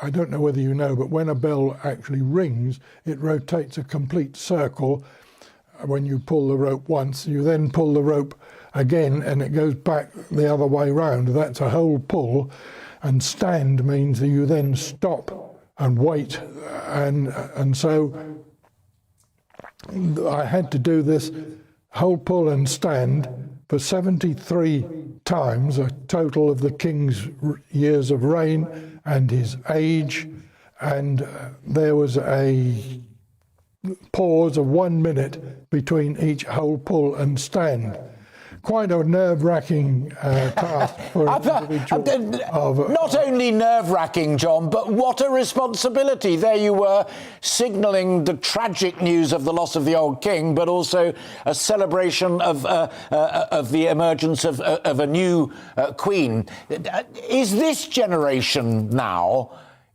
I don't know whether you know, but when a bell actually rings, it rotates a complete circle. When you pull the rope once, you then pull the rope again and it goes back the other way round. That's a hole, pull. And stand means that you then stop and wait. And so I had to do this hole, pull and stand for 73 times, a total of the King's years of reign and his age. And there was a pause of 1 minute between each hole, pull and stand. Quite a nerve-wracking task for an individual. Not only nerve-wracking, John, but what a responsibility. There you were, signalling the tragic news of the loss of the old king, but also a celebration of the emergence of a new queen. Is this generation now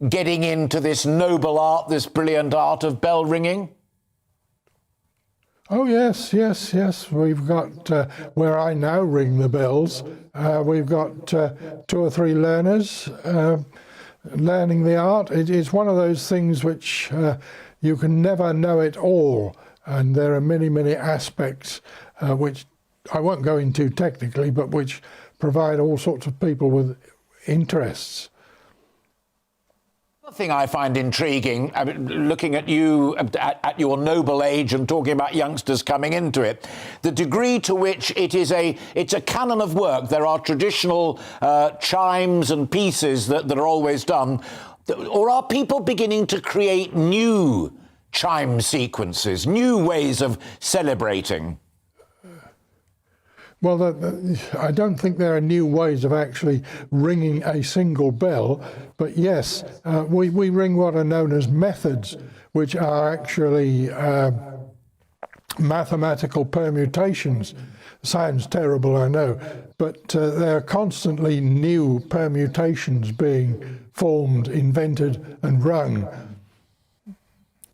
getting into this noble art, this brilliant art of bell ringing? Oh, yes. We've got, where I now ring the bells, we've got 2 or 3 learners learning the art. It's one of those things which you can never know it all. And there are many, many aspects which I won't go into technically, but which provide all sorts of people with interests. The thing I find intriguing, I mean, looking at you at your noble age and talking about youngsters coming into it, the degree to which it's a canon of work. There are traditional chimes and pieces that are always done, or are people beginning to create new chime sequences, new ways of celebrating? Well, I don't think there are new ways of actually ringing a single bell, but yes, we ring what are known as methods, which are actually mathematical permutations. Sounds terrible, I know, but there are constantly new permutations being formed, invented and rung.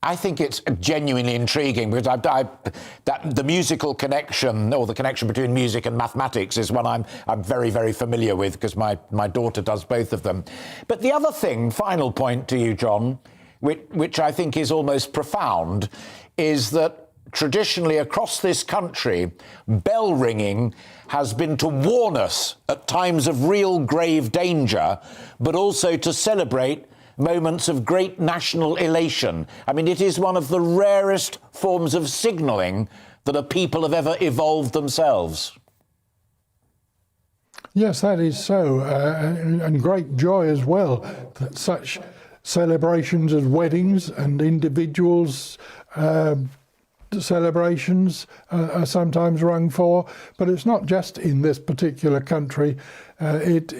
I think it's genuinely intriguing because the musical connection, or the connection between music and mathematics, is one I'm very, very familiar with because my daughter does both of them. But the other thing, final point to you, John, which I think is almost profound, is that traditionally across this country, bell ringing has been to warn us at times of real grave danger, but also to celebrate moments of great national elation. I mean, it is one of the rarest forms of signalling that a people have ever evolved themselves. Yes, that is so, and great joy as well, that such celebrations as weddings and individuals' celebrations are sometimes rung for, but it's not just in this particular country. It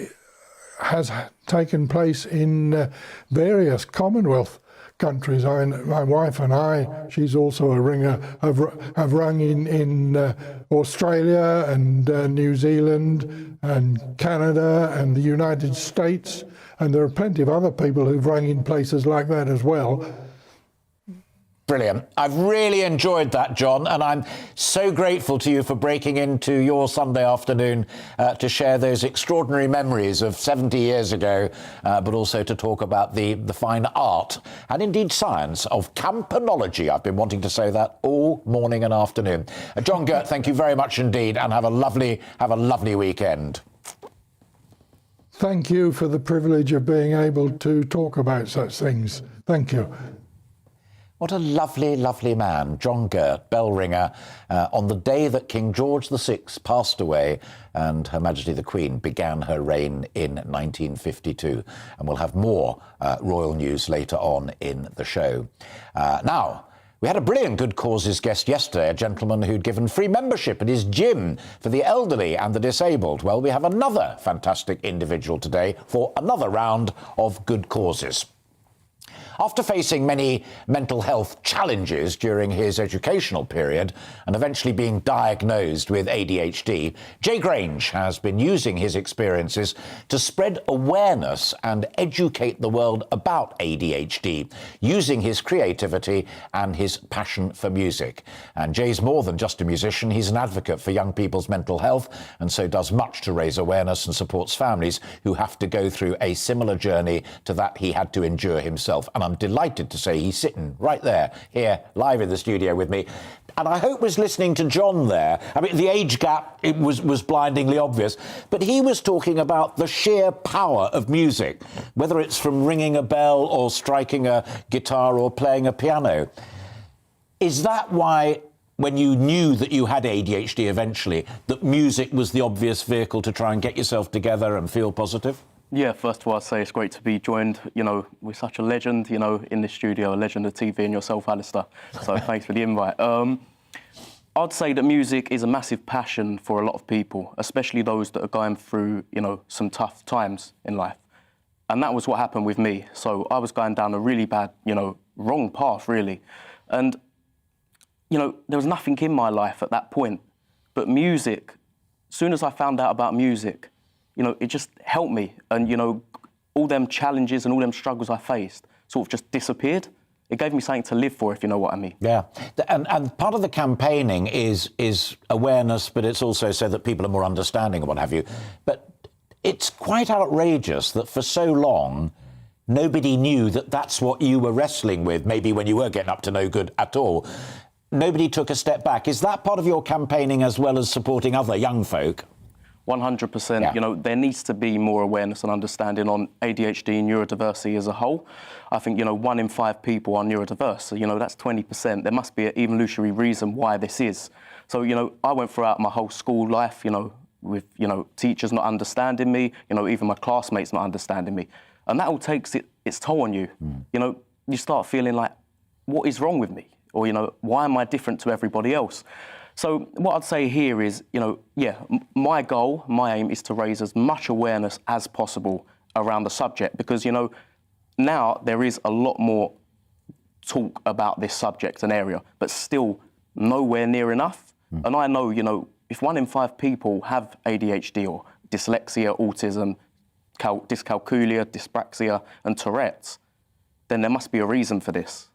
has taken place in various Commonwealth countries. I mean, my wife and I, she's also a ringer, have rung in Australia and New Zealand and Canada and the United States, and there are plenty of other people who've rung in places like that as well. Brilliant. I've really enjoyed that, John, and I'm so grateful to you for breaking into your Sunday afternoon to share those extraordinary memories of 70 years ago, but also to talk about the fine art and indeed science of campanology. I've been wanting to say that all morning and afternoon. John Girt, thank you very much indeed, and have a lovely weekend. Thank you for the privilege of being able to talk about such things. Thank you. What a lovely, lovely man, John Girt, bell ringer, on the day that King George VI passed away and Her Majesty the Queen began her reign in 1952. And we'll have more royal news later on in the show. Now, we had a brilliant Good Causes guest yesterday, a gentleman who'd given free membership at his gym for the elderly and the disabled. Well, we have another fantastic individual today for another round of Good Causes. After facing many mental health challenges during his educational period and eventually being diagnosed with ADHD, Jay Grange has been using his experiences to spread awareness and educate the world about ADHD, using his creativity and his passion for music. And Jay's more than just a musician, he's an advocate for young people's mental health, and so does much to raise awareness and supports families who have to go through a similar journey to that he had to endure himself. And I'm delighted to say he's sitting right there, here, live in the studio with me. And I hope was listening to John there. I mean, the age gap, it was blindingly obvious. But he was talking about the sheer power of music, whether it's from ringing a bell or striking a guitar or playing a piano. Is that why, when you knew that you had ADHD eventually, that music was the obvious vehicle to try and get yourself together and feel positive? Yeah, first of all, I'd say it's great to be joined, with such a legend, in the studio, a legend of TV, and yourself, Alistair. So thanks for the invite. I'd say that music is a massive passion for a lot of people, especially those that are going through, some tough times in life. And that was what happened with me. So I was going down a really bad, wrong path, really. And, there was nothing in my life at that point. But music, as soon as I found out about music, it just helped me. And, all them challenges and all them struggles I faced sort of just disappeared. It gave me something to live for, if you know what I mean. Yeah. And part of the campaigning is awareness, but it's also so that people are more understanding and what have you. But it's quite outrageous that for so long, nobody knew that that's what you were wrestling with, maybe when you were getting up to no good at all. Nobody took a step back. Is that part of your campaigning as well as supporting other young folk? 100%. Yeah. There needs to be more awareness and understanding on ADHD and neurodiversity as a whole. I think, 1 in 5 people are neurodiverse. So, that's 20%. There must be an evolutionary reason why this is. So, I went throughout my whole school life, with, teachers not understanding me, even my classmates not understanding me. And that all takes its toll on you. You start feeling like, what is wrong with me? Or, why am I different to everybody else? So what I'd say here is, my goal, my aim is to raise as much awareness as possible around the subject because, now there is a lot more talk about this subject and area, but still nowhere near enough. And I know, if 1 in 5 people have ADHD or dyslexia, autism, dyscalculia, dyspraxia and Tourette's, then there must be a reason for this.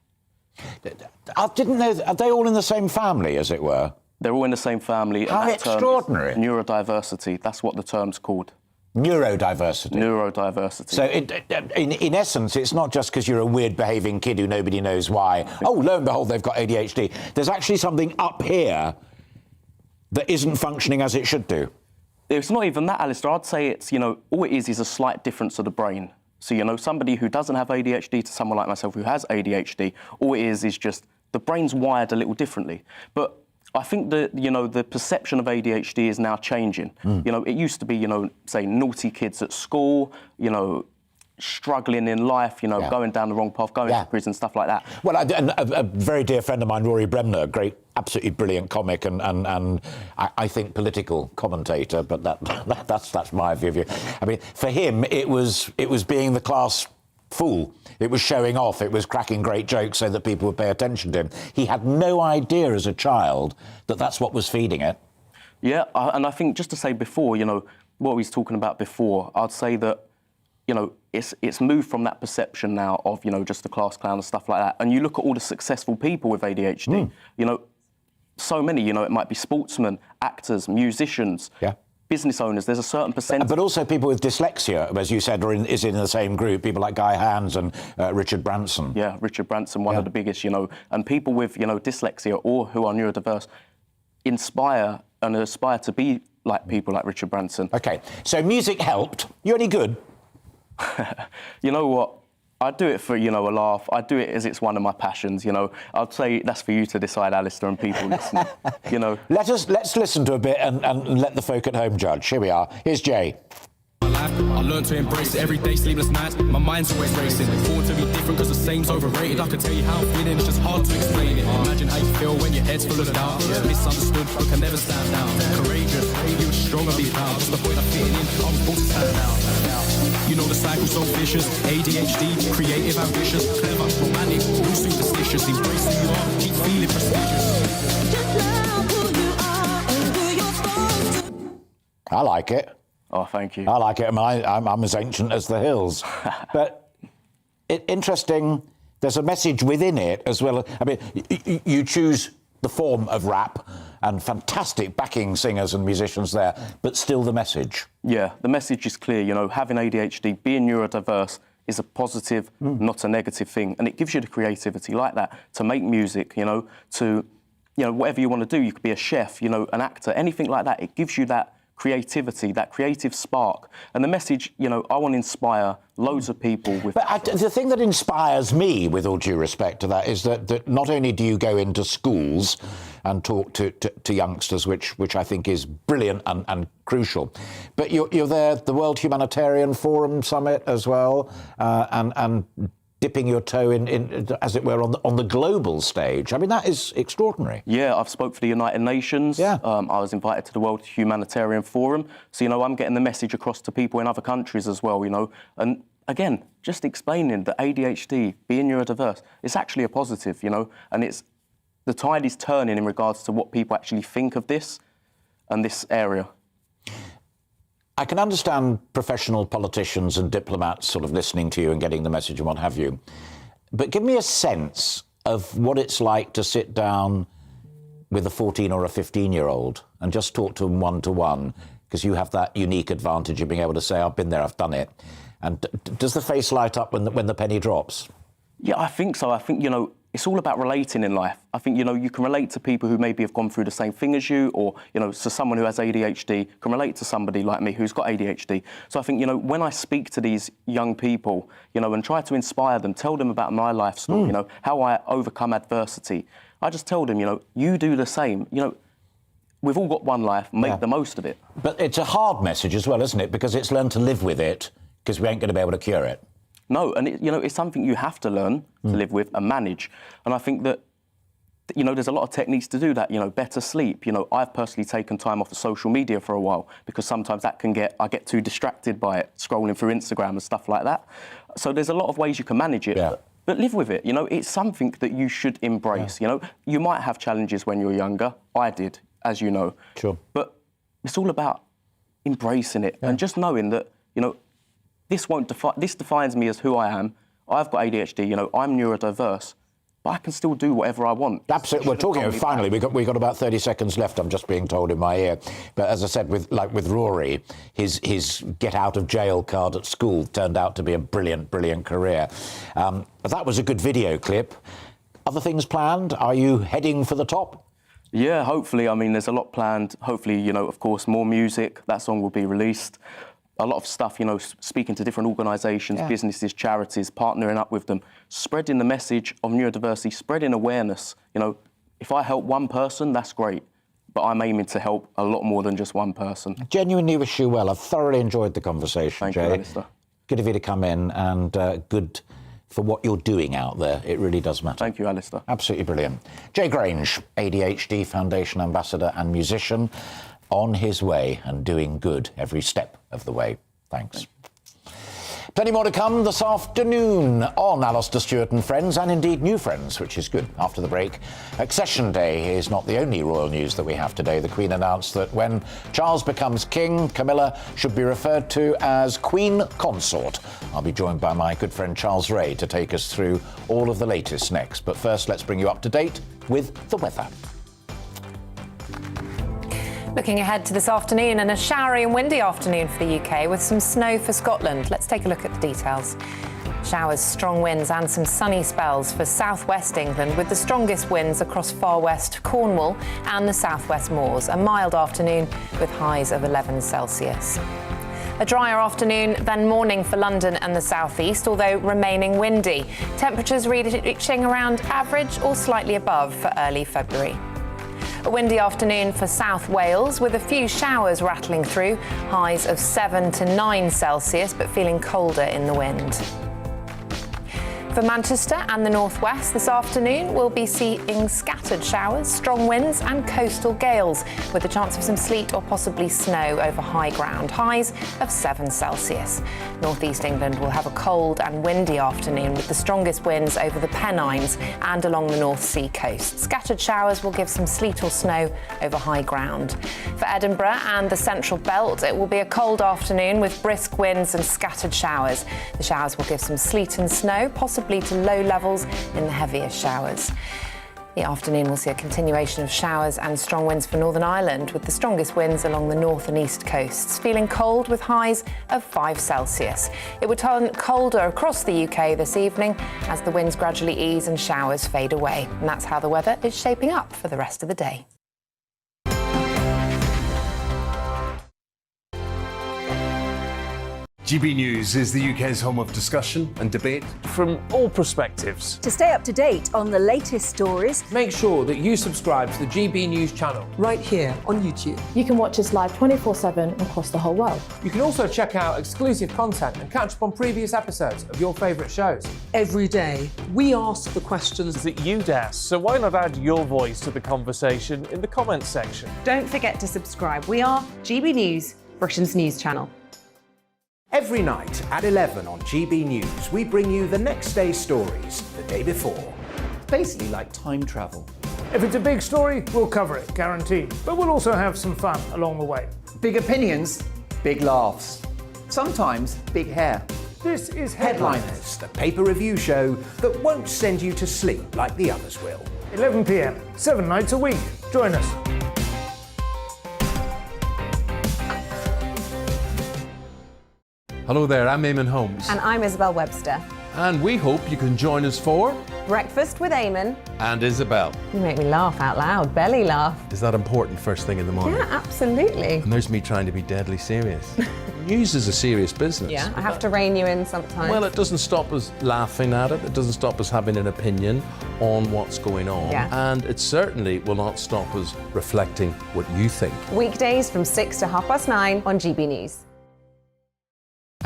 I didn't know, are they all in the same family, as it were? They're all in the same family. How extraordinary. Neurodiversity, that's what the term's called. Neurodiversity? Neurodiversity. So, in essence, it's not just because you're a weird-behaving kid who nobody knows why. Oh, lo and behold, they've got ADHD. There's actually something up here that isn't functioning as it should do. It's not even that, Alistair. I'd say it's, all it is a slight difference of the brain. So, somebody who doesn't have ADHD to someone like myself who has ADHD, all it is just the brain's wired a little differently. But I think that, the perception of ADHD is now changing. It used to be, say, naughty kids at school, struggling in life, going down the wrong path, going to prison, stuff like that. Well, a very dear friend of mine, Rory Bremner, a great, absolutely brilliant comic and I think political commentator, but that's my view of you. I mean, for him, it was being the class fool. It was showing off. It was cracking great jokes so that people would pay attention to him. He had no idea as a child that that's what was feeding it. Yeah, and I think just to say before, what we was talking about before, I'd say that, it's moved from that perception now of, just the class clown and stuff like that. And you look at all the successful people with ADHD, so many, it might be sportsmen, actors, musicians, business owners. There's a certain percentage. But also people with dyslexia, as you said, is in the same group. People like Guy Hands and Richard Branson. Yeah, Richard Branson, one of the biggest, and people with, dyslexia or who are neurodiverse inspire and aspire to be like people like Richard Branson. OK, so music helped. You any good? You know what? I do it for, a laugh. I do it as it's one of my passions, I'd say that's for you to decide, Alistair, and people listening, Let's listen to a bit and let the folk at home judge. Here we are. Here's Jay. I learned to embrace it every day, sleepless nights. My mind's always racing. Thought to be different because the same's overrated. I can tell you how I'm feeling, it's just hard to explain it. Imagine how you feel when your head's full of doubt. Misunderstood, but can never stand down. Courageous, you strong and be proud. What's the point of fitting in? I was born to stand out. You know the cycle's so vicious. ADHD, creative, ambitious, clever, romantic, real superstitious. Embrace who you are, keep feeling prestigious. I like it. Oh, thank you. I like it. I'm as ancient as the hills. But interesting, there's a message within it as well. I mean, you choose the form of rap and fantastic backing singers and musicians there, but still the message. Yeah, the message is clear. You know, having ADHD, being neurodiverse is a positive, not a negative thing. And it gives you the creativity like that to make music, you know, to, you know, whatever you want to do. You could be a chef, you know, an actor, anything like that. It gives you that creativity, that creative spark. And the message, you know, I want to inspire loads of people with... But the thing that inspires me, with all due respect to that, is that not only do you go into schools and talk to youngsters, which I think is brilliant and crucial, but you're there at the World Humanitarian Forum Summit as well, and dipping your toe in, as it were, on the global stage. I mean, that is extraordinary. Yeah, I've spoke for the United Nations. Yeah. I was invited to the World Humanitarian Forum. So, you know, I'm getting the message across to people in other countries as well, you know. And again, just explaining that ADHD, being neurodiverse, it's actually a positive, you know, and the tide is turning in regards to what people actually think of this and this area. I can understand professional politicians and diplomats sort of listening to you and getting the message and what have you, but give me a sense of what it's like to sit down with a 14 or a 15-year-old and just talk to them one-to-one, because you have that unique advantage of being able to say, I've been there, I've done it. And does the face light up when the penny drops? Yeah, I think so. I think, you know, it's all about relating in life. I think, you know, you can relate to people who maybe have gone through the same thing as you, or, you know, so someone who has ADHD can relate to somebody like me who's got ADHD. So I think, you know, when I speak to these young people, you know, and try to inspire them, tell them about my life story, you know, how I overcome adversity, I just tell them, you know, you do the same. You know, we've all got one life, make the most of it. But it's a hard message as well, isn't it? Because it's learn to live with it, because we ain't going to be able to cure it. No, and you know, it's something you have to learn to live with and manage. And I think that, you know, there's a lot of techniques to do that. You know, better sleep. You know, I've personally taken time off of social media for a while, because sometimes that can I get too distracted by it, scrolling through Instagram and stuff like that. So there's a lot of ways you can manage it, but live with it. You know, it's something that you should embrace. You know, you might have challenges when you're younger. I did, as you know. Sure. But it's all about embracing it and just knowing that, you know, this defines me as who I am. I've got ADHD, you know, I'm neurodiverse, but I can still do whatever I want. Absolutely. We're talking, finally, we've got about 30 seconds left, I'm just being told in my ear. But as I said, with Rory, his get out of jail card at school turned out to be a brilliant, brilliant career. But that was a good video clip. Other things planned? Are you heading for the top? Yeah, hopefully. I mean, there's a lot planned. Hopefully, you know, of course, more music. That song will be released. A lot of stuff, you know, speaking to different organisations, businesses, charities, partnering up with them, spreading the message of neurodiversity, spreading awareness. You know, if I help one person, that's great, but I'm aiming to help a lot more than just one person. Genuinely wish you well. I've thoroughly enjoyed the conversation, Thank Jay. you, Alistair. Good of you to come in, and good for what you're doing out there. It really does matter. Thank you, Alistair. Absolutely brilliant. Jay Grange, ADHD Foundation Ambassador and musician, on his way and doing good every step of the way. Thanks. Plenty more to come this afternoon on Alastair Stewart and Friends, and indeed new friends, which is good. After the break, Accession Day is not the only royal news that we have today. The Queen announced that when Charles becomes king, Camilla should be referred to as Queen Consort. I'll be joined by my good friend Charles Ray to take us through all of the latest next. But first, let's bring you up to date with the weather. Looking ahead to this afternoon, and a showery and windy afternoon for the UK with some snow for Scotland. Let's take a look at the details. Showers, strong winds and some sunny spells for southwest England, with the strongest winds across far west Cornwall and the southwest moors. A mild afternoon with highs of 11 Celsius. A drier afternoon than morning for London and the southeast, although remaining windy. Temperatures reaching around average or slightly above for early February. A windy afternoon for South Wales, with a few showers rattling through, highs of 7 to 9 Celsius, but feeling colder in the wind. For Manchester and the northwest this afternoon, we'll be seeing scattered showers, strong winds and coastal gales, with a chance of some sleet or possibly snow over high ground. Highs of 7 Celsius. North East England will have a cold and windy afternoon, with the strongest winds over the Pennines and along the North Sea coast. Scattered showers will give some sleet or snow over high ground. For Edinburgh and the Central Belt, it will be a cold afternoon with brisk winds and scattered showers. The showers will give some sleet and snow, possibly to low levels in the heavier showers. The afternoon will see a continuation of showers and strong winds for Northern Ireland, with the strongest winds along the north and east coasts. Feeling cold with highs of 5 Celsius. It will turn colder across the UK this evening as the winds gradually ease and showers fade away. And that's how the weather is shaping up for the rest of the day. GB News is the UK's home of discussion and debate. From all perspectives. To stay up to date on the latest stories, make sure that you subscribe to the GB News channel. Right here on YouTube. You can watch us live 24/7 across the whole world. You can also check out exclusive content and catch up on previous episodes of your favourite shows. Every day, we ask the questions that you'd ask, so why not add your voice to the conversation in the comments section? Don't forget to subscribe. We are GB News, Britain's news channel. Every night at 11 on GB News, we bring you the next day's stories the day before. It's basically like time travel. If it's a big story, we'll cover it, guaranteed. But we'll also have some fun along the way. Big opinions, big laughs. Sometimes big hair. This is Headliners, the paper review show that won't send you to sleep like the others will. 11 p.m, 7 nights a week. Join us. Hello there, I'm Eamon Holmes. And I'm Isabel Webster. And we hope you can join us for Breakfast with Eamon and Isabel. You make me laugh out loud, belly laugh. Is that important first thing in the morning? Yeah, absolutely. And there's me trying to be deadly serious. News is a serious business. Yeah, I have to rein you in sometimes. Well, it doesn't stop us laughing at it. It doesn't stop us having an opinion on what's going on. Yeah. And it certainly will not stop us reflecting what you think. Weekdays from 6 to 9:30 on GB News.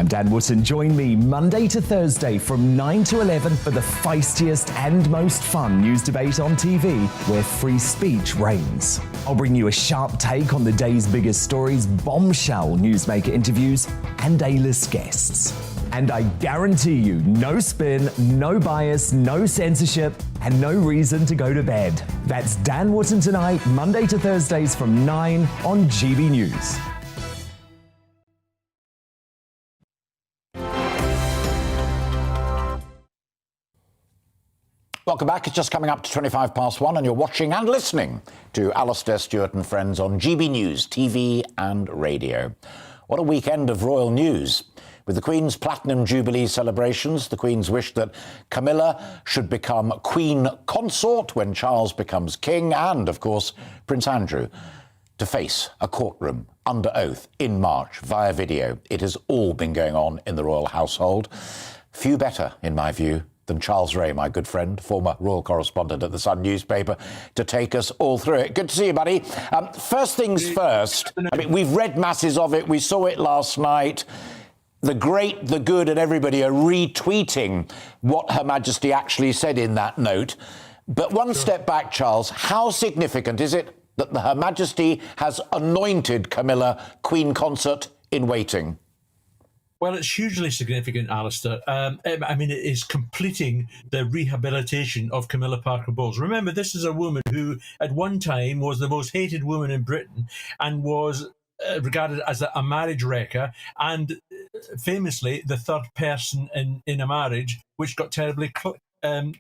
I'm Dan Wootton. Join me Monday to Thursday from 9 to 11 for the feistiest and most fun news debate on TV, where free speech reigns. I'll bring you a sharp take on the day's biggest stories, bombshell newsmaker interviews, and A-list guests. And I guarantee you, no spin, no bias, no censorship, and no reason to go to bed. That's Dan Wootton Tonight, Monday to Thursdays from 9 on GB News. Welcome back. It's just coming up to 1:25, and you're watching and listening to Alastair Stewart and Friends on GB News, TV and radio. What a weekend of royal news. With the Queen's Platinum Jubilee celebrations, the Queen's wish that Camilla should become Queen Consort when Charles becomes King, and, of course, Prince Andrew to face a courtroom under oath in March via video. It has all been going on in the royal household. Few better, in my view, than Charles Ray, my good friend, former royal correspondent at the Sun newspaper, to take us all through it. Good to see you, buddy. First things first, I mean, we've read masses of it. We saw it last night. The great, the good, and everybody are retweeting what Her Majesty actually said in that note. But one step back, Charles, how significant is it that Her Majesty has anointed Camilla Queen Consort in waiting? Well, it's hugely significant, Alistair. I mean, it is completing the rehabilitation of Camilla Parker Bowles. Remember, this is a woman who, at one time, was the most hated woman in Britain and was regarded as a marriage wrecker and famously the third person in a marriage, which got terribly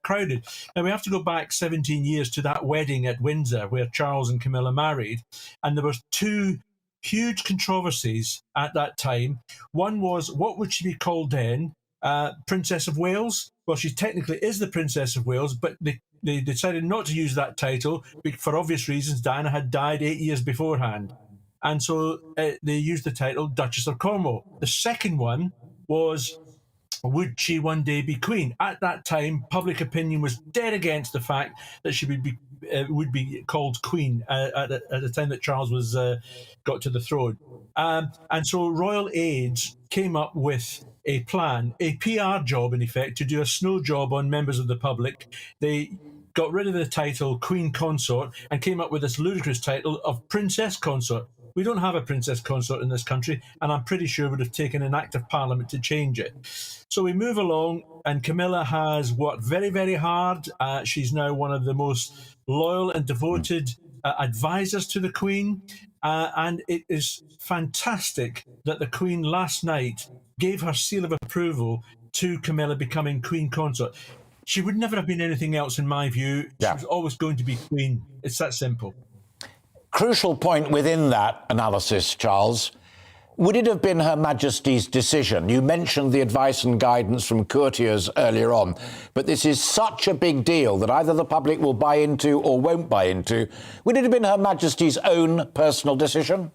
crowded. Now, we have to go back 17 years to that wedding at Windsor where Charles and Camilla married, and there were two huge controversies at that time. One was, what would she be called then? Princess of Wales? Well, she technically is the Princess of Wales, but they decided not to use that title for obvious reasons. Diana had died 8 years beforehand. And so they used the title Duchess of Cornwall. The second one was would she one day be queen? At that time, public opinion was dead against the fact that she would be called queen at the time that Charles was got to the throne. And so royal aides came up with a plan, a PR job in effect, to do a snow job on members of the public. They got rid of the title Queen Consort and came up with this ludicrous title of Princess Consort. We don't have a princess consort in this country, and I'm pretty sure it would have taken an act of parliament to change it. So we move along, and Camilla has worked very, very hard. She's now one of the most loyal and devoted advisors to the Queen, and it is fantastic that the Queen last night gave her seal of approval to Camilla becoming Queen Consort. She would never have been anything else, in my view. She was always going to be Queen. It's that simple. Crucial point within that analysis, Charles. Would it have been Her Majesty's decision? You mentioned the advice and guidance from courtiers earlier on, but this is such a big deal that either the public will buy into or won't buy into. Would it have been Her Majesty's own personal decision?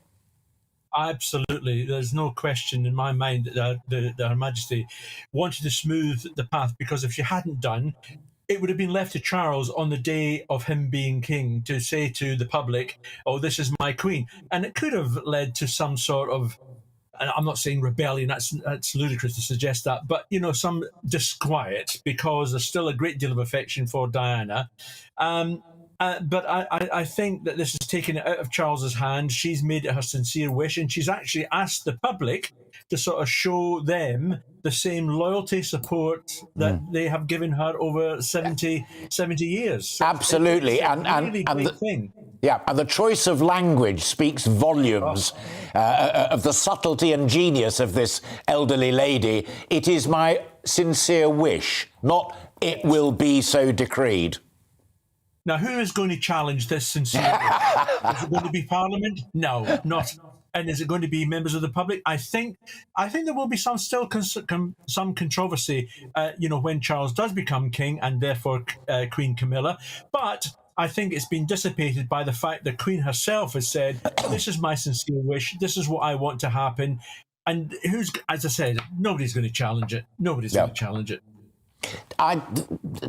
Absolutely. There's no question in my mind that Her Majesty wanted to smooth the path, because if she hadn't done, it would have been left to Charles on the day of him being king to say to the public, oh, this is my queen. And it could have led to some sort of, and I'm not saying rebellion, that's ludicrous to suggest that, but, you know, some disquiet, because there's still a great deal of affection for Diana. But I think that this has taken it out of Charles's hand. She's made it her sincere wish, and she's actually asked the public to sort of show them the same loyalty, support that they have given her over 70 years. So absolutely. And the choice of language speaks volumes of the subtlety and genius of this elderly lady. It is my sincere wish, not it will be so decreed. Now, who is going to challenge this sincerely? Is it going to be Parliament? No, not. And is it going to be members of the public? I think there will be some controversy, when Charles does become king, and therefore Queen Camilla. But I think it's been dissipated by the fact that Queen herself has said, "This is my sincere wish. This is what I want to happen." And as I said, nobody's going to challenge it. Nobody's going to challenge it.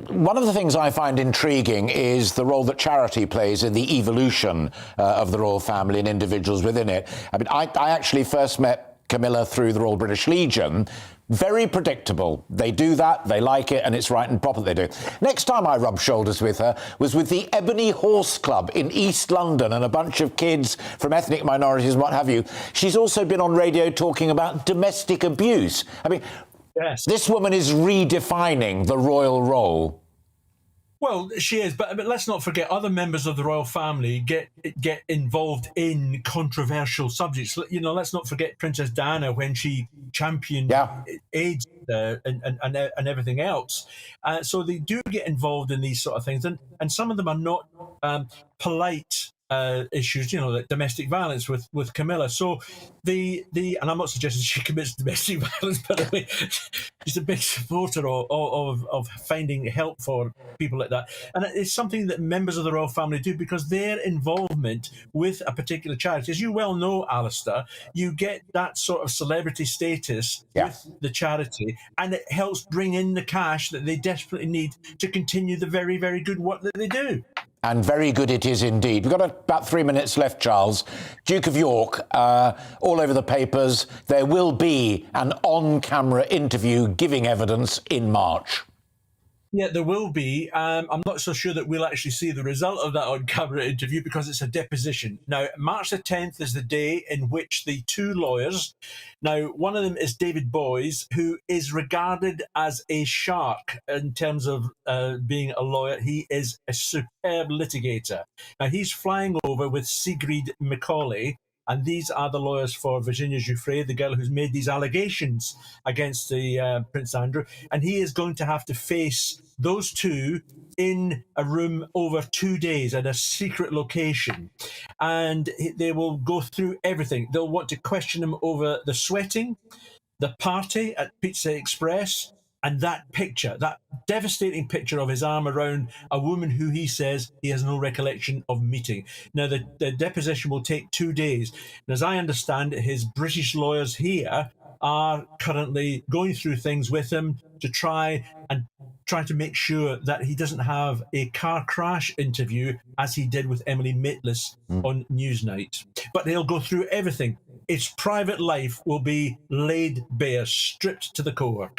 One of the things I find intriguing is the role that charity plays in the evolution of the royal family and individuals within it. I mean, I actually first met Camilla through the Royal British Legion. Very predictable. They do that, they like it, and it's right and proper they do. Next time I rubbed shoulders with her was with the Ebony Horse Club in East London, and a bunch of kids from ethnic minorities and what have you. She's also been on radio talking about domestic abuse. I mean, yes, this woman is redefining the royal role. Well, she is, but let's not forget other members of the royal family get involved in controversial subjects. You know, let's not forget Princess Diana when she championed AIDS and everything else. So they do get involved in these sort of things, and some of them are not polite issues, like domestic violence with Camilla. So and I'm not suggesting she commits domestic violence, by the way. She's a big supporter of finding help for people like that. And it's something that members of the royal family do, because their involvement with a particular charity, as you well know, Alistair, you get that sort of celebrity status with the charity, and it helps bring in the cash that they desperately need to continue the very, very good work that they do. And very good it is indeed. We've got about 3 minutes left, Charles. Duke of York, all over the papers. There will be an on-camera interview giving evidence in March. Yeah, there will be. I'm not so sure that we'll actually see the result of that on-camera interview, because it's a deposition. Now, March the 10th is the day in which the two lawyers, now one of them is David Boys, who is regarded as a shark in terms of being a lawyer. He is a superb litigator. Now, he's flying over with Sigrid Macaulay, and these are the lawyers for Virginia Giuffre, the girl who's made these allegations against the Prince Andrew. And he is going to have to face those two in a room over 2 days at a secret location. And they will go through everything. They'll want to question him over the sweating, the party at Pizza Express, And that picture, that devastating picture of his arm around a woman who he says he has no recollection of meeting. Now, the deposition will take 2 days. And as I understand it, his British lawyers here are currently going through things with him to try to make sure that he doesn't have a car crash interview as he did with Emily Maitlis on Newsnight. But they'll go through everything. Its private life will be laid bare, stripped to the core.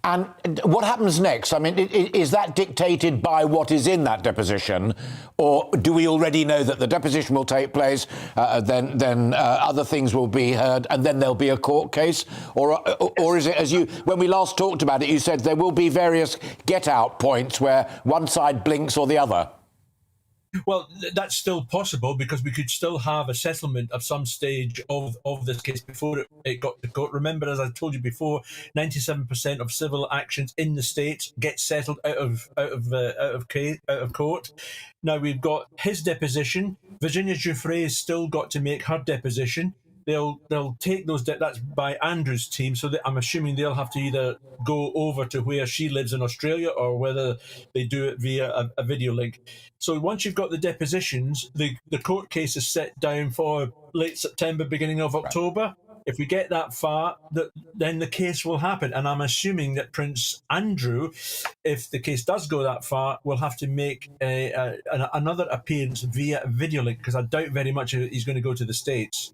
And what happens next? I mean, is that dictated by what is in that deposition, or do we already know that the deposition will take place, then other things will be heard, and then there'll be a court case? Or is it, as you, when we last talked about it, you said there will be various get-out points where one side blinks or the other? Well, that's still possible because we could still have a settlement of some stage of this case before it got to court. Remember, as I told you before, 97% of civil actions in the States get settled out of court. Now we've got his deposition. Virginia Giuffre's still got to make her deposition. They'll take those. That's by Andrew's team, so I'm assuming they'll have to either go over to where she lives in Australia or whether they do it via a video link. So once you've got the depositions, the court case is set down for late September, beginning of October. If we get that far, then the case will happen. And I'm assuming that Prince Andrew, if the case does go that far, will have to make another appearance via video link, because I doubt very much he's going to go to the States.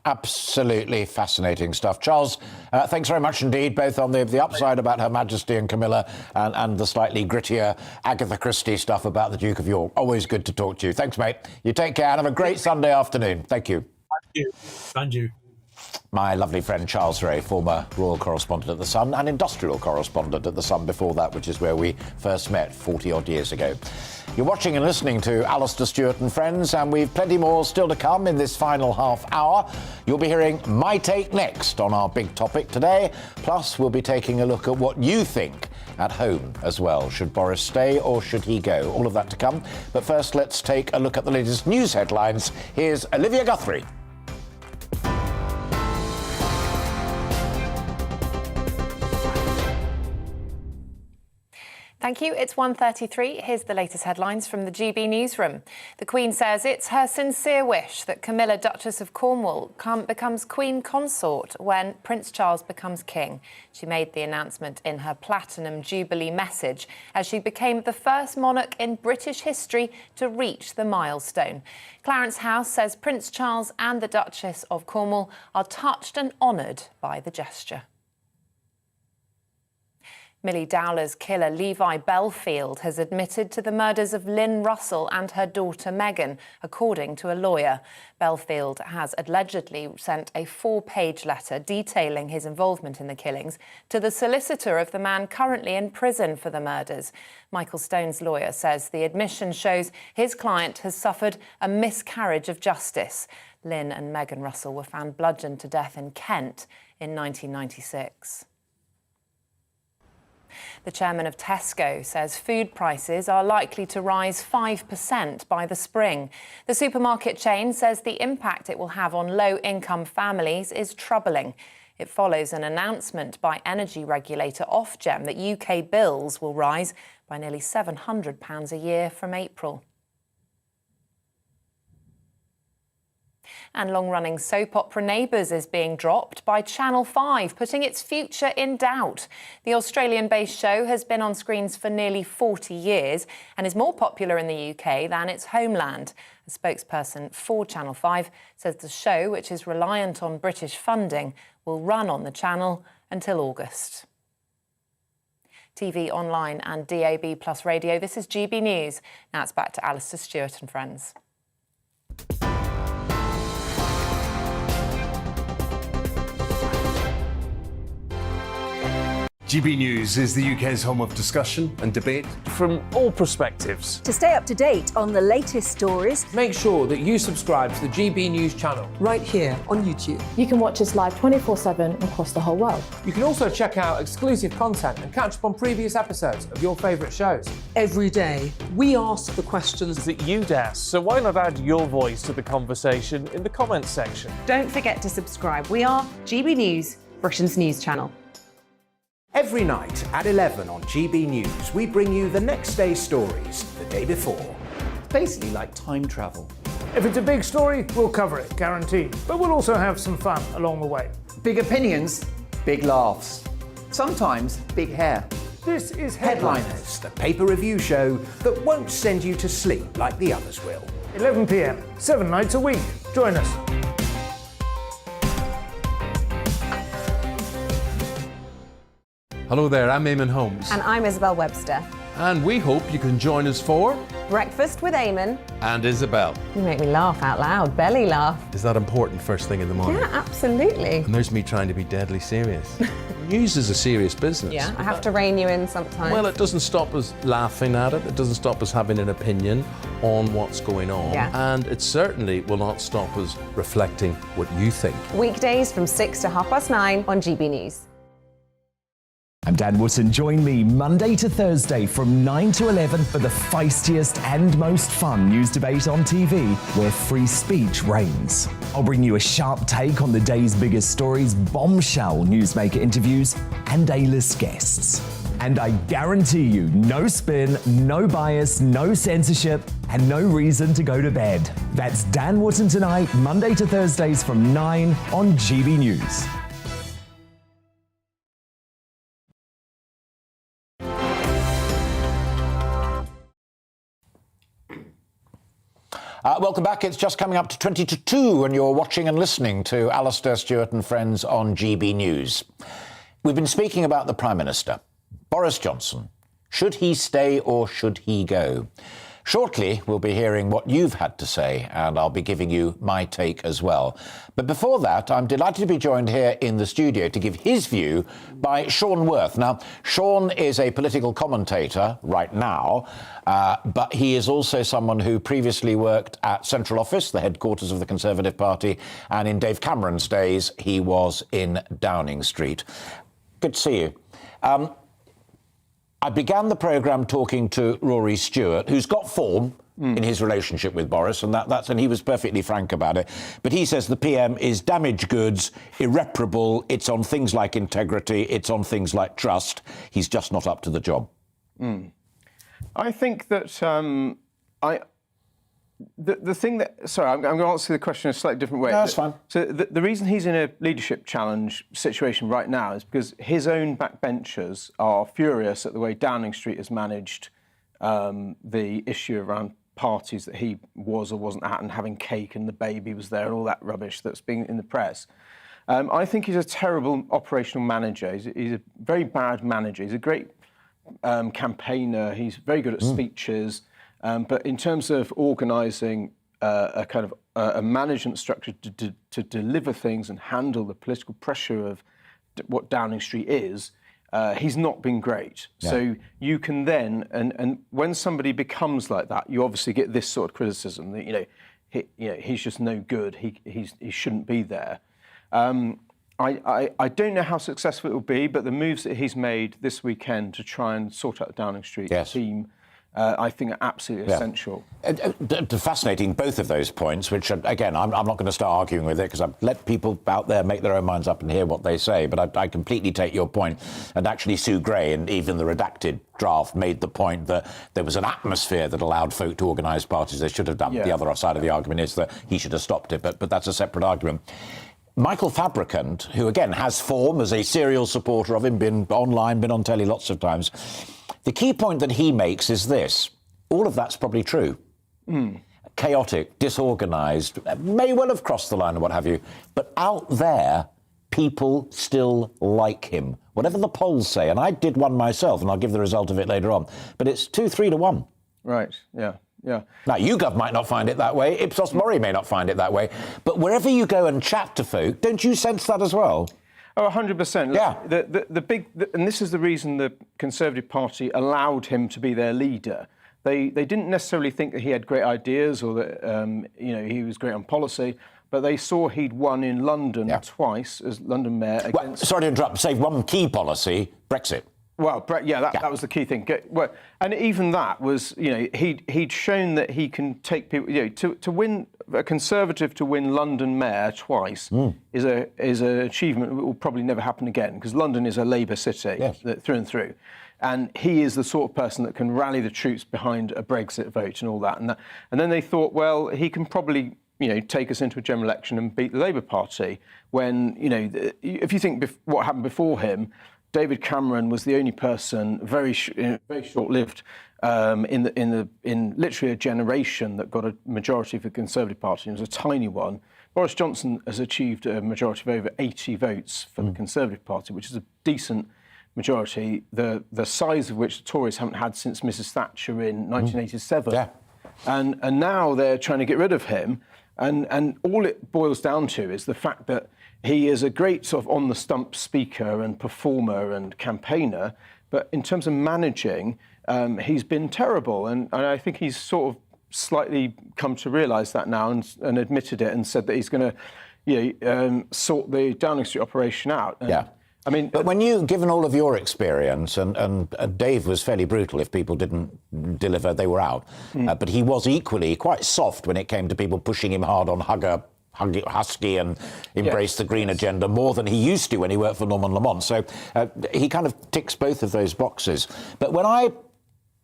Absolutely fascinating stuff. Charles, thanks very much indeed, both on the upside about Her Majesty and Camilla and the slightly grittier Agatha Christie stuff about the Duke of York. Always good to talk to you. Thanks, mate. You take care and have a great Sunday afternoon. Thank you. Thank you. And you. My lovely friend Charles Ray, former royal correspondent at The Sun and industrial correspondent at The Sun before that, which is where we first met 40-odd years ago. You're watching and listening to Alastair Stewart and Friends, and we've plenty more still to come in this final half hour. You'll be hearing my take next on our big topic today. Plus, we'll be taking a look at what you think at home as well. Should Boris stay or should he go? All of that to come. But first, let's take a look at the latest news headlines. Here's Olivia Guthrie. Thank you. It's 1:33. Here's the latest headlines from the GB newsroom. The Queen says it's her sincere wish that Camilla, Duchess of Cornwall, becomes Queen Consort when Prince Charles becomes King. She made the announcement in her Platinum Jubilee message as she became the first monarch in British history to reach the milestone. Clarence House says Prince Charles and the Duchess of Cornwall are touched and honoured by the gesture. Millie Dowler's killer, Levi Belfield, has admitted to the murders of Lynn Russell and her daughter Meghan, according to a lawyer. Belfield has allegedly sent a 4-page letter detailing his involvement in the killings to the solicitor of the man currently in prison for the murders. Michael Stone's lawyer says the admission shows his client has suffered a miscarriage of justice. Lynn and Meghan Russell were found bludgeoned to death in Kent in 1996. The chairman of Tesco says food prices are likely to rise 5% by the spring. The supermarket chain says the impact it will have on low-income families is troubling. It follows an announcement by energy regulator Ofgem that UK bills will rise by nearly £700 a year from April. And long-running soap opera Neighbours is being dropped by Channel 5, putting its future in doubt. The Australian-based show has been on screens for nearly 40 years and is more popular in the UK than its homeland. A spokesperson for Channel 5 says the show, which is reliant on British funding, will run on the channel until August. TV, online and DAB plus radio, this is GB News. Now it's back to Alastair Stewart and Friends. GB News is the UK's home of discussion and debate. From all perspectives. To stay up to date on the latest stories, make sure that you subscribe to the GB News channel. Right here on YouTube. You can watch us live 24/7 across the whole world. You can also check out exclusive content and catch up on previous episodes of your favourite shows. Every day, we ask the questions that you'd ask, so why not add your voice to the conversation in the comments section? Don't forget to subscribe. We are GB News, Britain's news channel. Every night at 11 on GB News, we bring you the next day's stories the day before. It's basically like time travel. If it's a big story, we'll cover it, guaranteed. But we'll also have some fun along the way. Big opinions, big laughs. Sometimes big hair. This is Headliners, the paper review show that won't send you to sleep like the others will. 11 p.m, 7 nights a week. Join us. Hello there, I'm Eamon Holmes. And I'm Isabel Webster. And we hope you can join us for Breakfast with Eamon. And Isabel. You make me laugh out loud, belly laugh. Is that important first thing in the morning? Yeah, absolutely. And there's me trying to be deadly serious. News is a serious business. Yeah, I have to rein you in sometimes. Well, it doesn't stop us laughing at it. It doesn't stop us having an opinion on what's going on. Yeah. And it certainly will not stop us reflecting what you think. Weekdays from 6 to 9:30 on GB News. I'm Dan Wootton. Join me Monday to Thursday from 9 to 11 for the feistiest and most fun news debate on TV, where free speech reigns. I'll bring you a sharp take on the day's biggest stories, bombshell newsmaker interviews, and A-list guests. And I guarantee you, no spin, no bias, no censorship, and no reason to go to bed. That's Dan Wootton tonight, Monday to Thursdays from 9 on GB News. Welcome back. It's just coming up to 20 to 2 and you're watching and listening to Alastair Stewart and Friends on GB News. We've been speaking about the Prime Minister, Boris Johnson. Should he stay or should he go? Shortly, we'll be hearing what you've had to say, and I'll be giving you my take as well. But before that, I'm delighted to be joined here in the studio to give his view by Sean Worth. Now, Sean is a political commentator right now, but he is also someone who previously worked at Central Office, the headquarters of the Conservative Party, and in Dave Cameron's days, he was in Downing Street. Good to see you. I began the programme talking to Rory Stewart, who's got form in his relationship with Boris, and and he was perfectly frank about it. But he says the PM is damaged goods, irreparable, it's on things like integrity, it's on things like trust. He's just not up to the job. I think that the thing that... Sorry, I'm going to answer the question in a slightly different way. No, that's fine. So the reason he's in a leadership challenge situation right now is because his own backbenchers are furious at the way Downing Street has managed the issue around parties that he was or wasn't at and having cake and the baby was there and all that rubbish that's been in the press. I think he's a terrible operational manager. He's a very bad manager. He's a great campaigner. He's very good at speeches. But in terms of organising a kind of a management structure to deliver things and handle the political pressure of what Downing Street is, he's not been great. Yeah. So you can then, and when somebody becomes like that, you obviously get this sort of criticism that he's just no good. He shouldn't be there. I don't know how successful it will be, but the moves that he's made this weekend to try and sort out the Downing Street team, I think are absolutely essential. Fascinating, both of those points, which, again, I'm not going to start arguing with it because I've let people out there make their own minds up and hear what they say, but I completely take your point. And actually, Sue Gray, and even the redacted draft, made the point that there was an atmosphere that allowed folk to organise parties they should have done. The other side of the argument is that he should have stopped it, but that's a separate argument. Michael Fabricant, who, again, has form as a serial supporter of him, been online, been on telly lots of times, the key point that he makes is this. All of that's probably true. Chaotic, disorganised, may well have crossed the line or what have you, but out there, people still like him. Whatever the polls say, and I did one myself, and I'll give the result of it later on, but it's 2-3 to 1. Right, yeah. Now, YouGov might not find it that way, Ipsos Mori may not find it that way, but wherever you go and chat to folk, don't you sense that as well? Oh, 100%. Yeah. And this is the reason the Conservative Party allowed him to be their leader. They didn't necessarily think that he had great ideas or that he was great on policy, but they saw he'd won in London twice as London Mayor. Sorry to interrupt. Say one key policy: Brexit. Well, that was the key thing. Well, and even that was, he'd shown that he can take people. To win a Conservative to win London Mayor twice is an achievement that will probably never happen again, because London is a Labour city through and through, and he is the sort of person that can rally the troops behind a Brexit vote and all that. And then they thought, well, he can probably take us into a general election and beat the Labour Party. When if you think what happened before him. David Cameron was the only person, very short-lived, in literally a generation that got a majority for the Conservative Party. It was a tiny one. Boris Johnson has achieved a majority of over 80 votes for the Conservative Party, which is a decent majority, the size of which the Tories haven't had since Mrs Thatcher in 1987. Yeah. And now they're trying to get rid of him. And all it boils down to is the fact that he is a great sort of on-the-stump speaker and performer and campaigner, but in terms of managing, he's been terrible. And I think he's sort of slightly come to realise that now and admitted it and said that he's going to sort the Downing Street operation out. And, I mean, but given all of your experience, and Dave was fairly brutal. If people didn't deliver, they were out. But he was equally quite soft when it came to people pushing him hard on Husky and embrace the green agenda more than he used to when he worked for Norman Lamont. So he kind of ticks both of those boxes. But when I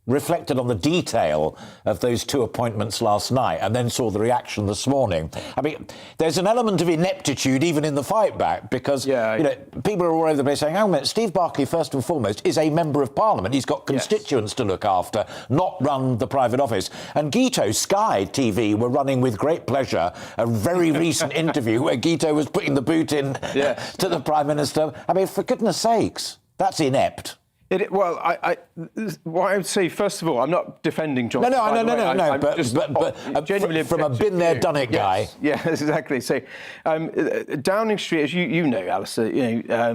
reflected on the detail of those two appointments last night and then saw the reaction this morning, I mean, there's an element of ineptitude even in the fight back, because people are all over the place saying, oh, man, Steve Barclay, first and foremost, is a member of Parliament. He's got constituents to look after, not run the private office. And Guito, Sky TV, were running with great pleasure a very recent interview where Guito was putting the boot in to the Prime Minister. I mean, for goodness sakes, that's inept. Well, I would say, first of all, I'm not defending Johnson. No. But genuinely from a been there, done it guy. Yes, exactly. So, Downing Street, as you know, Alistair,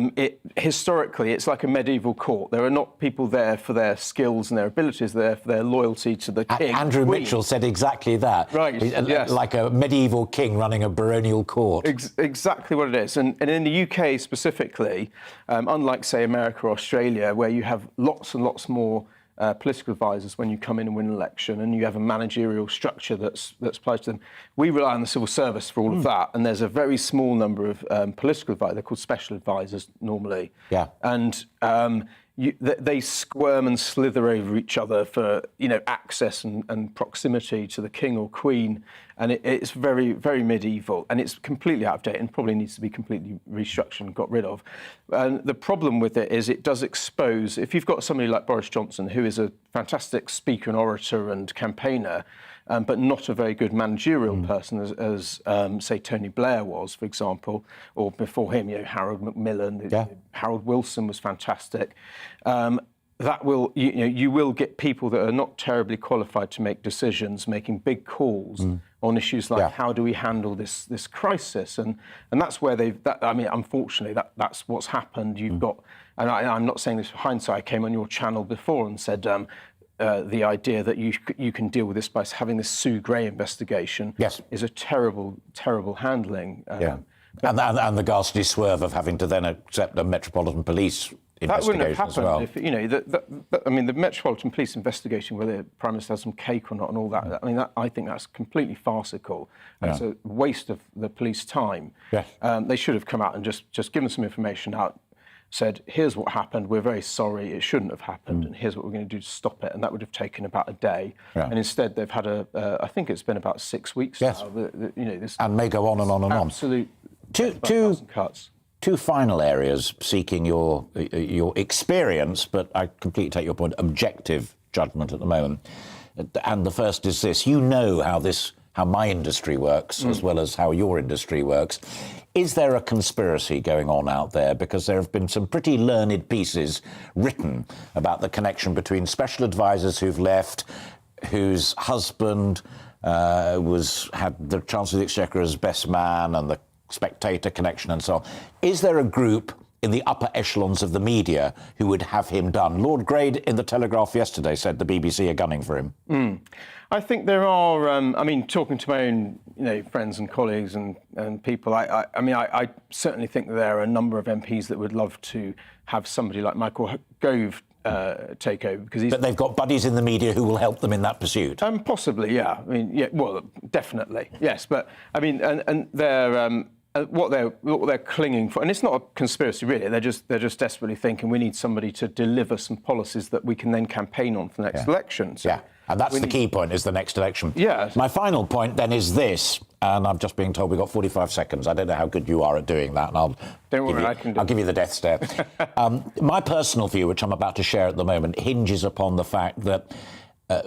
historically it's like a medieval court. There are not people there for their skills and their abilities. They're there for their loyalty to the king. Andrew Mitchell said exactly that. Right. Like a medieval king running a baronial court. Exactly what it is. And in the UK specifically, unlike, say, America or Australia, where you have lots and lots more political advisors when you come in and win an election, and you have a managerial structure that's applied to them. We rely on the civil service for all of that, and there's a very small number of political advisors. They're called special advisors normally. Yeah. And they squirm and slither over each other for access and proximity to the king or queen, and it's very, very medieval, and it's completely out of date and probably needs to be completely restructured and got rid of. And the problem with it is it does expose, if you've got somebody like Boris Johnson, who is a fantastic speaker and orator and campaigner, but not a very good managerial person, as say, Tony Blair was, for example, or before him, Harold Macmillan, Harold Wilson was fantastic. That will, you will get people that are not terribly qualified to make decisions, making big calls on issues like how do we handle this crisis, and that's where unfortunately, that's what's happened. You've got, and I'm not saying this for hindsight. I came on your channel before and said the idea that you can deal with this by having this Sue Gray investigation is a terrible, terrible handling. And the ghastly swerve of having to then accept the Metropolitan Police that wouldn't have happened well. if the Metropolitan Police investigation, whether the Prime Minister has some cake or not, and all that. I think that's completely farcical. It's a waste of the police time. They should have come out and just given some information out, said, here's what happened, we're very sorry, it shouldn't have happened, and here's what we're going to do to stop it, and that would have taken about a day. And instead they've had I think it's been about 6 weeks now. This and may go on and on and on. Absolute cuts. Two final areas seeking your experience, but I completely take your point, objective judgment at the moment. And the first is this: you know how my industry works as well as how your industry works. Is there a conspiracy going on out there? Because there have been some pretty learned pieces written about the connection between special advisors who've left, whose husband had the Chancellor of the Exchequer as best man, and the Spectator connection and so on. Is there a group in the upper echelons of the media who would have him done? Lord Grade in the Telegraph yesterday said the BBC are gunning for him. I think there are. Talking to my own, friends and colleagues and people, I certainly think that there are a number of MPs that would love to have somebody like Michael Gove take over because he's. But they've got buddies in the media who will help them in that pursuit. Possibly, yeah. I mean, yeah. Well, definitely, yes. But I mean, and they're. What they're clinging for, and it's not a conspiracy really. They're just desperately thinking we need somebody to deliver some policies that we can then campaign on for the next election. So and that's the key point: is the next election. Yeah. My final point then is this, and I'm just being told we've got 45 seconds. I don't know how good you are at doing that, and I'll give you the death stare. My personal view, which I'm about to share at the moment, hinges upon the fact that.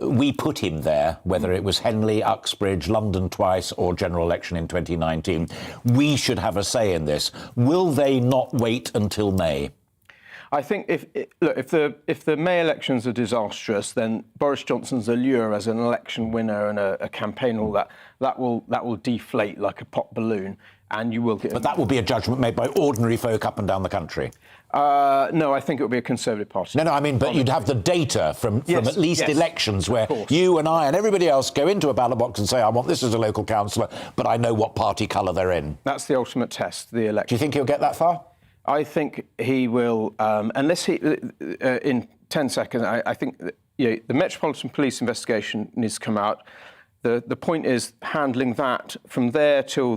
We put him there, whether it was Henley, Uxbridge, London twice, or general election in 2019. We should have a say in this. Will they not wait until May? I think if the May elections are disastrous, then Boris Johnson's allure as an election winner and a campaign, all that will deflate like a pop balloon, and you will get. But that will be a judgment made by ordinary folk up and down the country. No, I think it would be a Conservative Party. No, I mean, but you'd have the data from at least elections where you and I and everybody else go into a ballot box and say, I want this as a local councillor, but I know what party colour they're in. That's the ultimate test, the election. Do you think he'll get that far? I think he will, unless he, in 10 seconds, I think the Metropolitan Police investigation needs to come out. The point is handling that from there till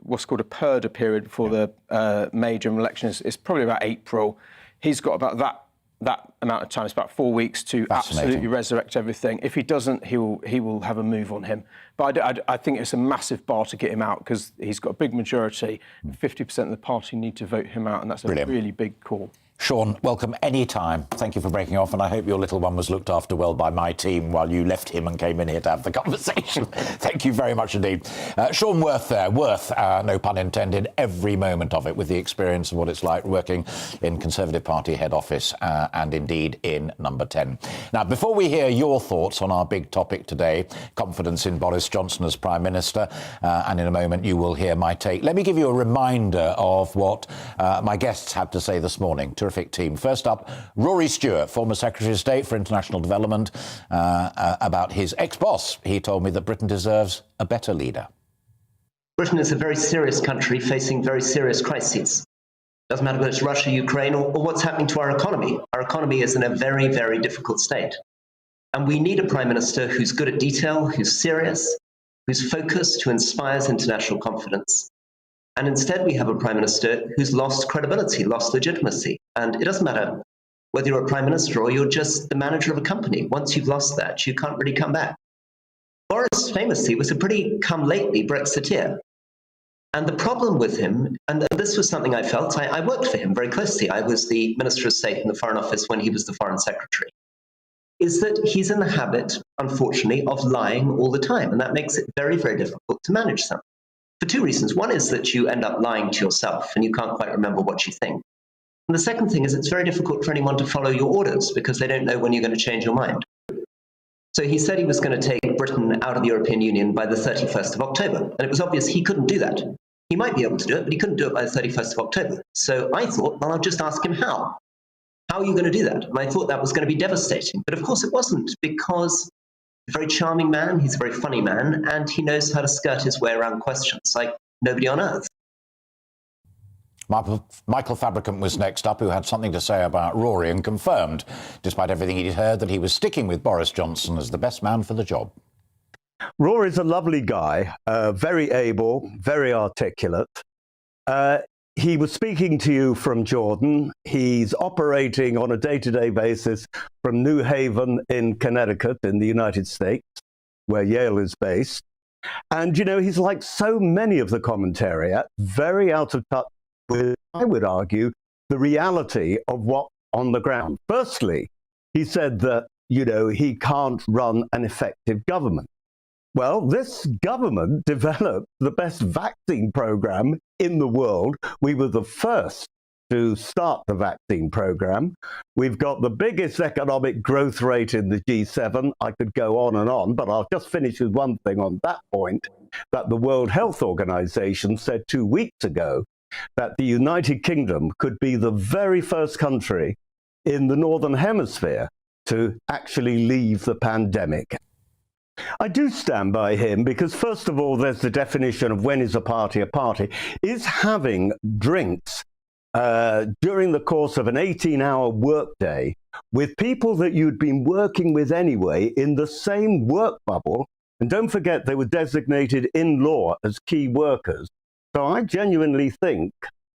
what's called a purdah period before the May general election is probably about April. He's got about that amount of time. It's about 4 weeks to absolutely resurrect everything. If he doesn't, he will have a move on him. But I think it's a massive bar to get him out because he's got a big majority. 50% of the party need to vote him out, and that's a really big call. Sean, welcome any time. Thank you for breaking off, and I hope your little one was looked after well by my team while you left him and came in here to have the conversation. Thank you very much indeed. Sean Worth there, no pun intended, every moment of it with the experience of what it's like working in Conservative Party head office and indeed in Number 10. Now, before we hear your thoughts on our big topic today, confidence in Boris Johnson as Prime Minister, and in a moment you will hear my take, let me give you a reminder of what my guests had to say this morning. Terrific team. First up, Rory Stewart, former Secretary of State for International Development, about his ex-boss. He told me that Britain deserves a better leader. Britain is a very serious country facing very serious crises. Doesn't matter whether it's Russia, Ukraine, or what's happening to our economy. Our economy is in a very, very difficult state. And we need a Prime Minister who's good at detail, who's serious, who's focused, who inspires international confidence. And instead, we have a Prime Minister who's lost credibility, lost legitimacy. And it doesn't matter whether you're a Prime Minister or you're just the manager of a company. Once you've lost that, you can't really come back. Boris famously was a pretty come-lately Brexiteer. And the problem with him, and this was something I felt, I worked for him very closely. I was the Minister of State in the Foreign Office when he was the Foreign Secretary, is that he's in the habit, unfortunately, of lying all the time. And that makes it very, very difficult to manage something. For two reasons. One is that you end up lying to yourself and you can't quite remember what you think. And the second thing is it's very difficult for anyone to follow your orders because they don't know when you're going to change your mind. So he said he was going to take Britain out of the European Union by the 31st of October. And it was obvious he couldn't do that. He might be able to do it, but he couldn't do it by the 31st of October. So I thought, well, I'll just ask him how. How are you going to do that? And I thought that was going to be devastating. But of course it wasn't, because he's a very charming man, he's a very funny man, and he knows how to skirt his way around questions like nobody on earth. Michael Fabricant was next up, who had something to say about Rory and confirmed, despite everything he'd heard, that he was sticking with Boris Johnson as the best man for the job. Rory's a lovely guy, very able, very articulate. He was speaking to you from Jordan. He's operating on a day-to-day basis from New Haven in Connecticut in the United States, where Yale is based. And, you know, he's like so many of the commentariat, very out of touch with, I would argue, the reality of what's on the ground. Firstly, he said that, you know, he can't run an effective government. Well, this government developed the best vaccine program in the world. We were the first to start the vaccine program. We've got the biggest economic growth rate in the G7. I could go on, but I'll just finish with one thing on that point, that the World Health Organization said 2 weeks ago that the United Kingdom could be the very first country in the Northern Hemisphere to actually leave the pandemic. I do stand by him because, first of all, there's the definition of when is a party a party. Is having drinks during the course of an 18-hour workday with people that you'd been working with anyway in the same work bubble. And don't forget, they were designated in law as key workers. So I genuinely think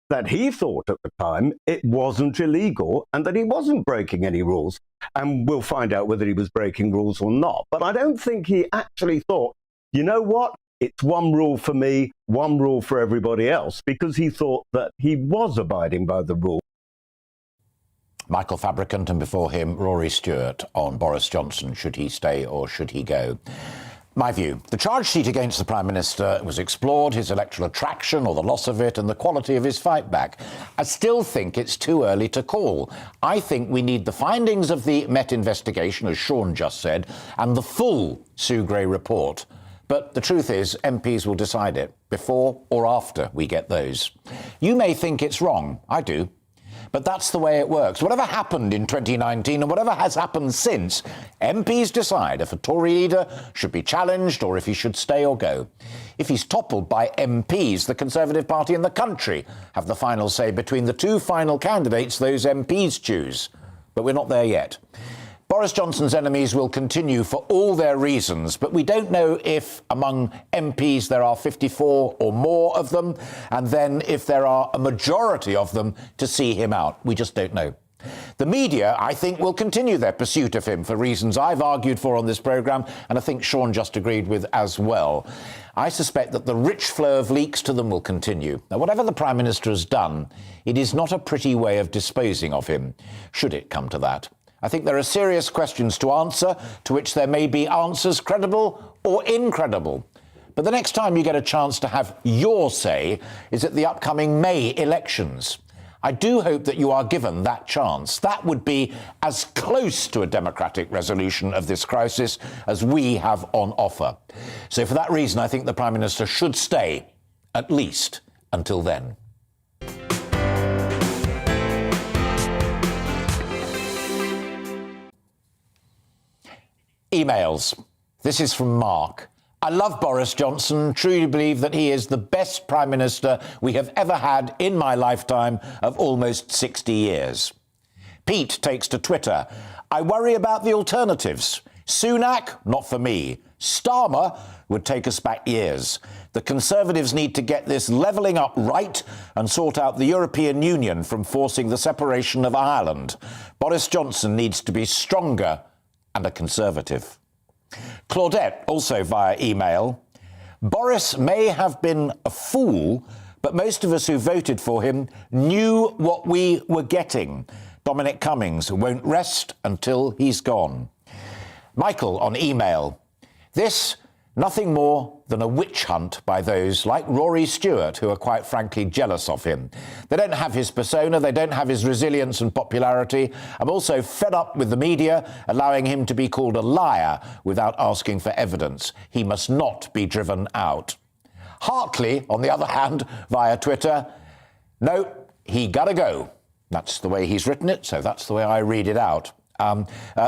that he thought at the time it wasn't illegal and that he wasn't breaking any rules. And we'll find out whether he was breaking rules or not. But I don't think he actually thought, you know what, it's one rule for me, one rule for everybody else, because he thought that he was abiding by the rule. Michael Fabricant, and before him, Rory Stewart on Boris Johnson. Should he stay or should he go? My view, the charge sheet against the Prime Minister was explored, his electoral attraction or the loss of it, and the quality of his fight back. I still think it's too early to call. I think we need the findings of the Met investigation, as Sean just said, and the full Sue Gray report. But the truth is, MPs will decide it, before or after we get those. You may think it's wrong. I do. But that's the way it works. Whatever happened in 2019 and whatever has happened since, MPs decide if a Tory leader should be challenged or if he should stay or go. If he's toppled by MPs, the Conservative Party and the country have the final say between the two final candidates those MPs choose. But we're not there yet. Boris Johnson's enemies will continue for all their reasons, but we don't know if among MPs there are 54 or more of them, and then if there are a majority of them to see him out. We just don't know. The media, I think, will continue their pursuit of him for reasons I've argued for on this programme, and I think Sean just agreed with as well. I suspect that the rich flow of leaks to them will continue. Now, whatever the Prime Minister has done, it is not a pretty way of disposing of him, should it come to that. I think there are serious questions to answer, to which there may be answers credible or incredible. But the next time you get a chance to have your say is at the upcoming May elections. I do hope that you are given that chance. That would be as close to a democratic resolution of this crisis as we have on offer. So for that reason, I think the Prime Minister should stay, at least until then. Emails. This is from Mark. I love Boris Johnson, truly believe that he is the best Prime Minister we have ever had in my lifetime of almost 60 years. Pete takes to Twitter. I worry about the alternatives. Sunak, not for me. Starmer would take us back years. The Conservatives need to get this levelling up right and sort out the European Union from forcing the separation of Ireland. Boris Johnson needs to be stronger and a Conservative. Claudette, also via email. Boris may have been a fool, but most of us who voted for him knew what we were getting. Dominic Cummings won't rest until he's gone. Michael on email. This, nothing more than a witch hunt by those like Rory Stewart who are quite frankly jealous of him. They don't have his persona, they don't have his resilience and popularity. I'm also fed up with the media allowing him to be called a liar without asking for evidence. He must not be driven out. Hartley, on the other hand, via Twitter, no, he gotta go. That's the way he's written it, so that's the way I read it out.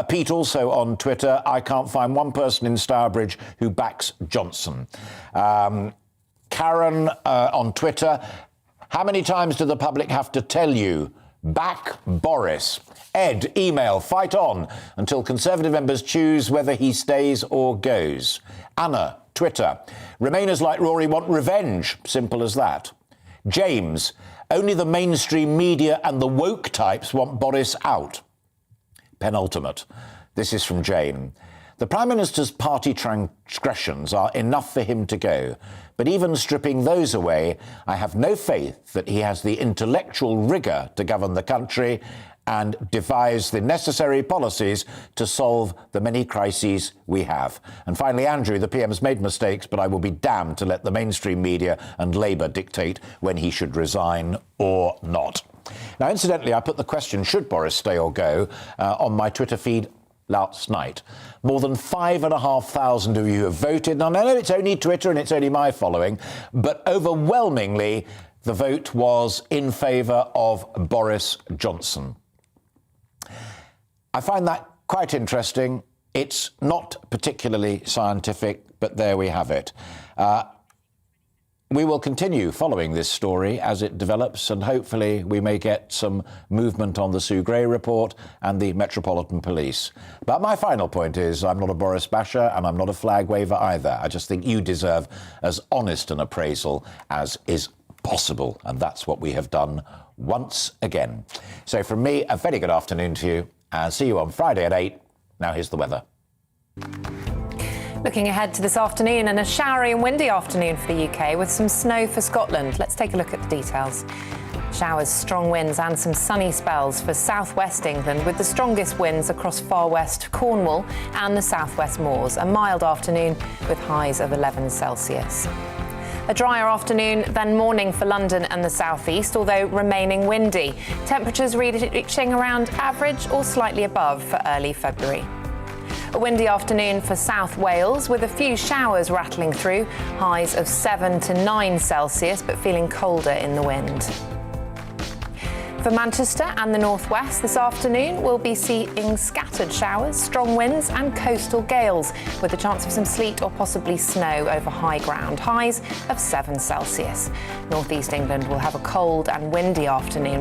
Pete also on Twitter, I can't find one person in Stourbridge who backs Johnson. Karen on Twitter, how many times do the public have to tell you? Back Boris. Ed, email, fight on until Conservative members choose whether he stays or goes. Anna, Twitter, Remainers like Rory want revenge. Simple as that. James, only the mainstream media and the woke types want Boris out. Penultimate. This is from Jane. The Prime Minister's party transgressions are enough for him to go, but even stripping those away, I have no faith that he has the intellectual rigour to govern the country and devise the necessary policies to solve the many crises we have. And finally, Andrew, the PM's made mistakes, but I will be damned to let the mainstream media and Labour dictate when he should resign or not. Now, incidentally, I put the question, should Boris stay or go, on my Twitter feed last night. More than 5,500 of you have voted. Now, I know it's only Twitter and it's only my following, but overwhelmingly, the vote was in favour of Boris Johnson. I find that quite interesting. It's not particularly scientific, but there we have it. We will continue following this story as it develops, and hopefully we may get some movement on the Sue Gray report and the Metropolitan Police. But my final point is I'm not a Boris basher and I'm not a flag waver either. I just think you deserve as honest an appraisal as is possible, and that's what we have done once again. So from me, a very good afternoon to you, and see you on Friday at 8. Now here's the weather. Looking ahead to this afternoon, and a showery and windy afternoon for the UK with some snow for Scotland. Let's take a look at the details. Showers, strong winds and some sunny spells for southwest England, with the strongest winds across far west Cornwall and the southwest moors. A mild afternoon with highs of 11 Celsius. A drier afternoon than morning for London and the southeast, although remaining windy. Temperatures reaching around average or slightly above for early February. A windy afternoon for South Wales with a few showers rattling through, highs of 7 to 9 Celsius, but feeling colder in the wind. For Manchester and the northwest this afternoon, we'll be seeing scattered showers, strong winds and coastal gales, with a chance of some sleet or possibly snow over high ground, highs of 7 Celsius. Northeast England will have a cold and windy afternoon.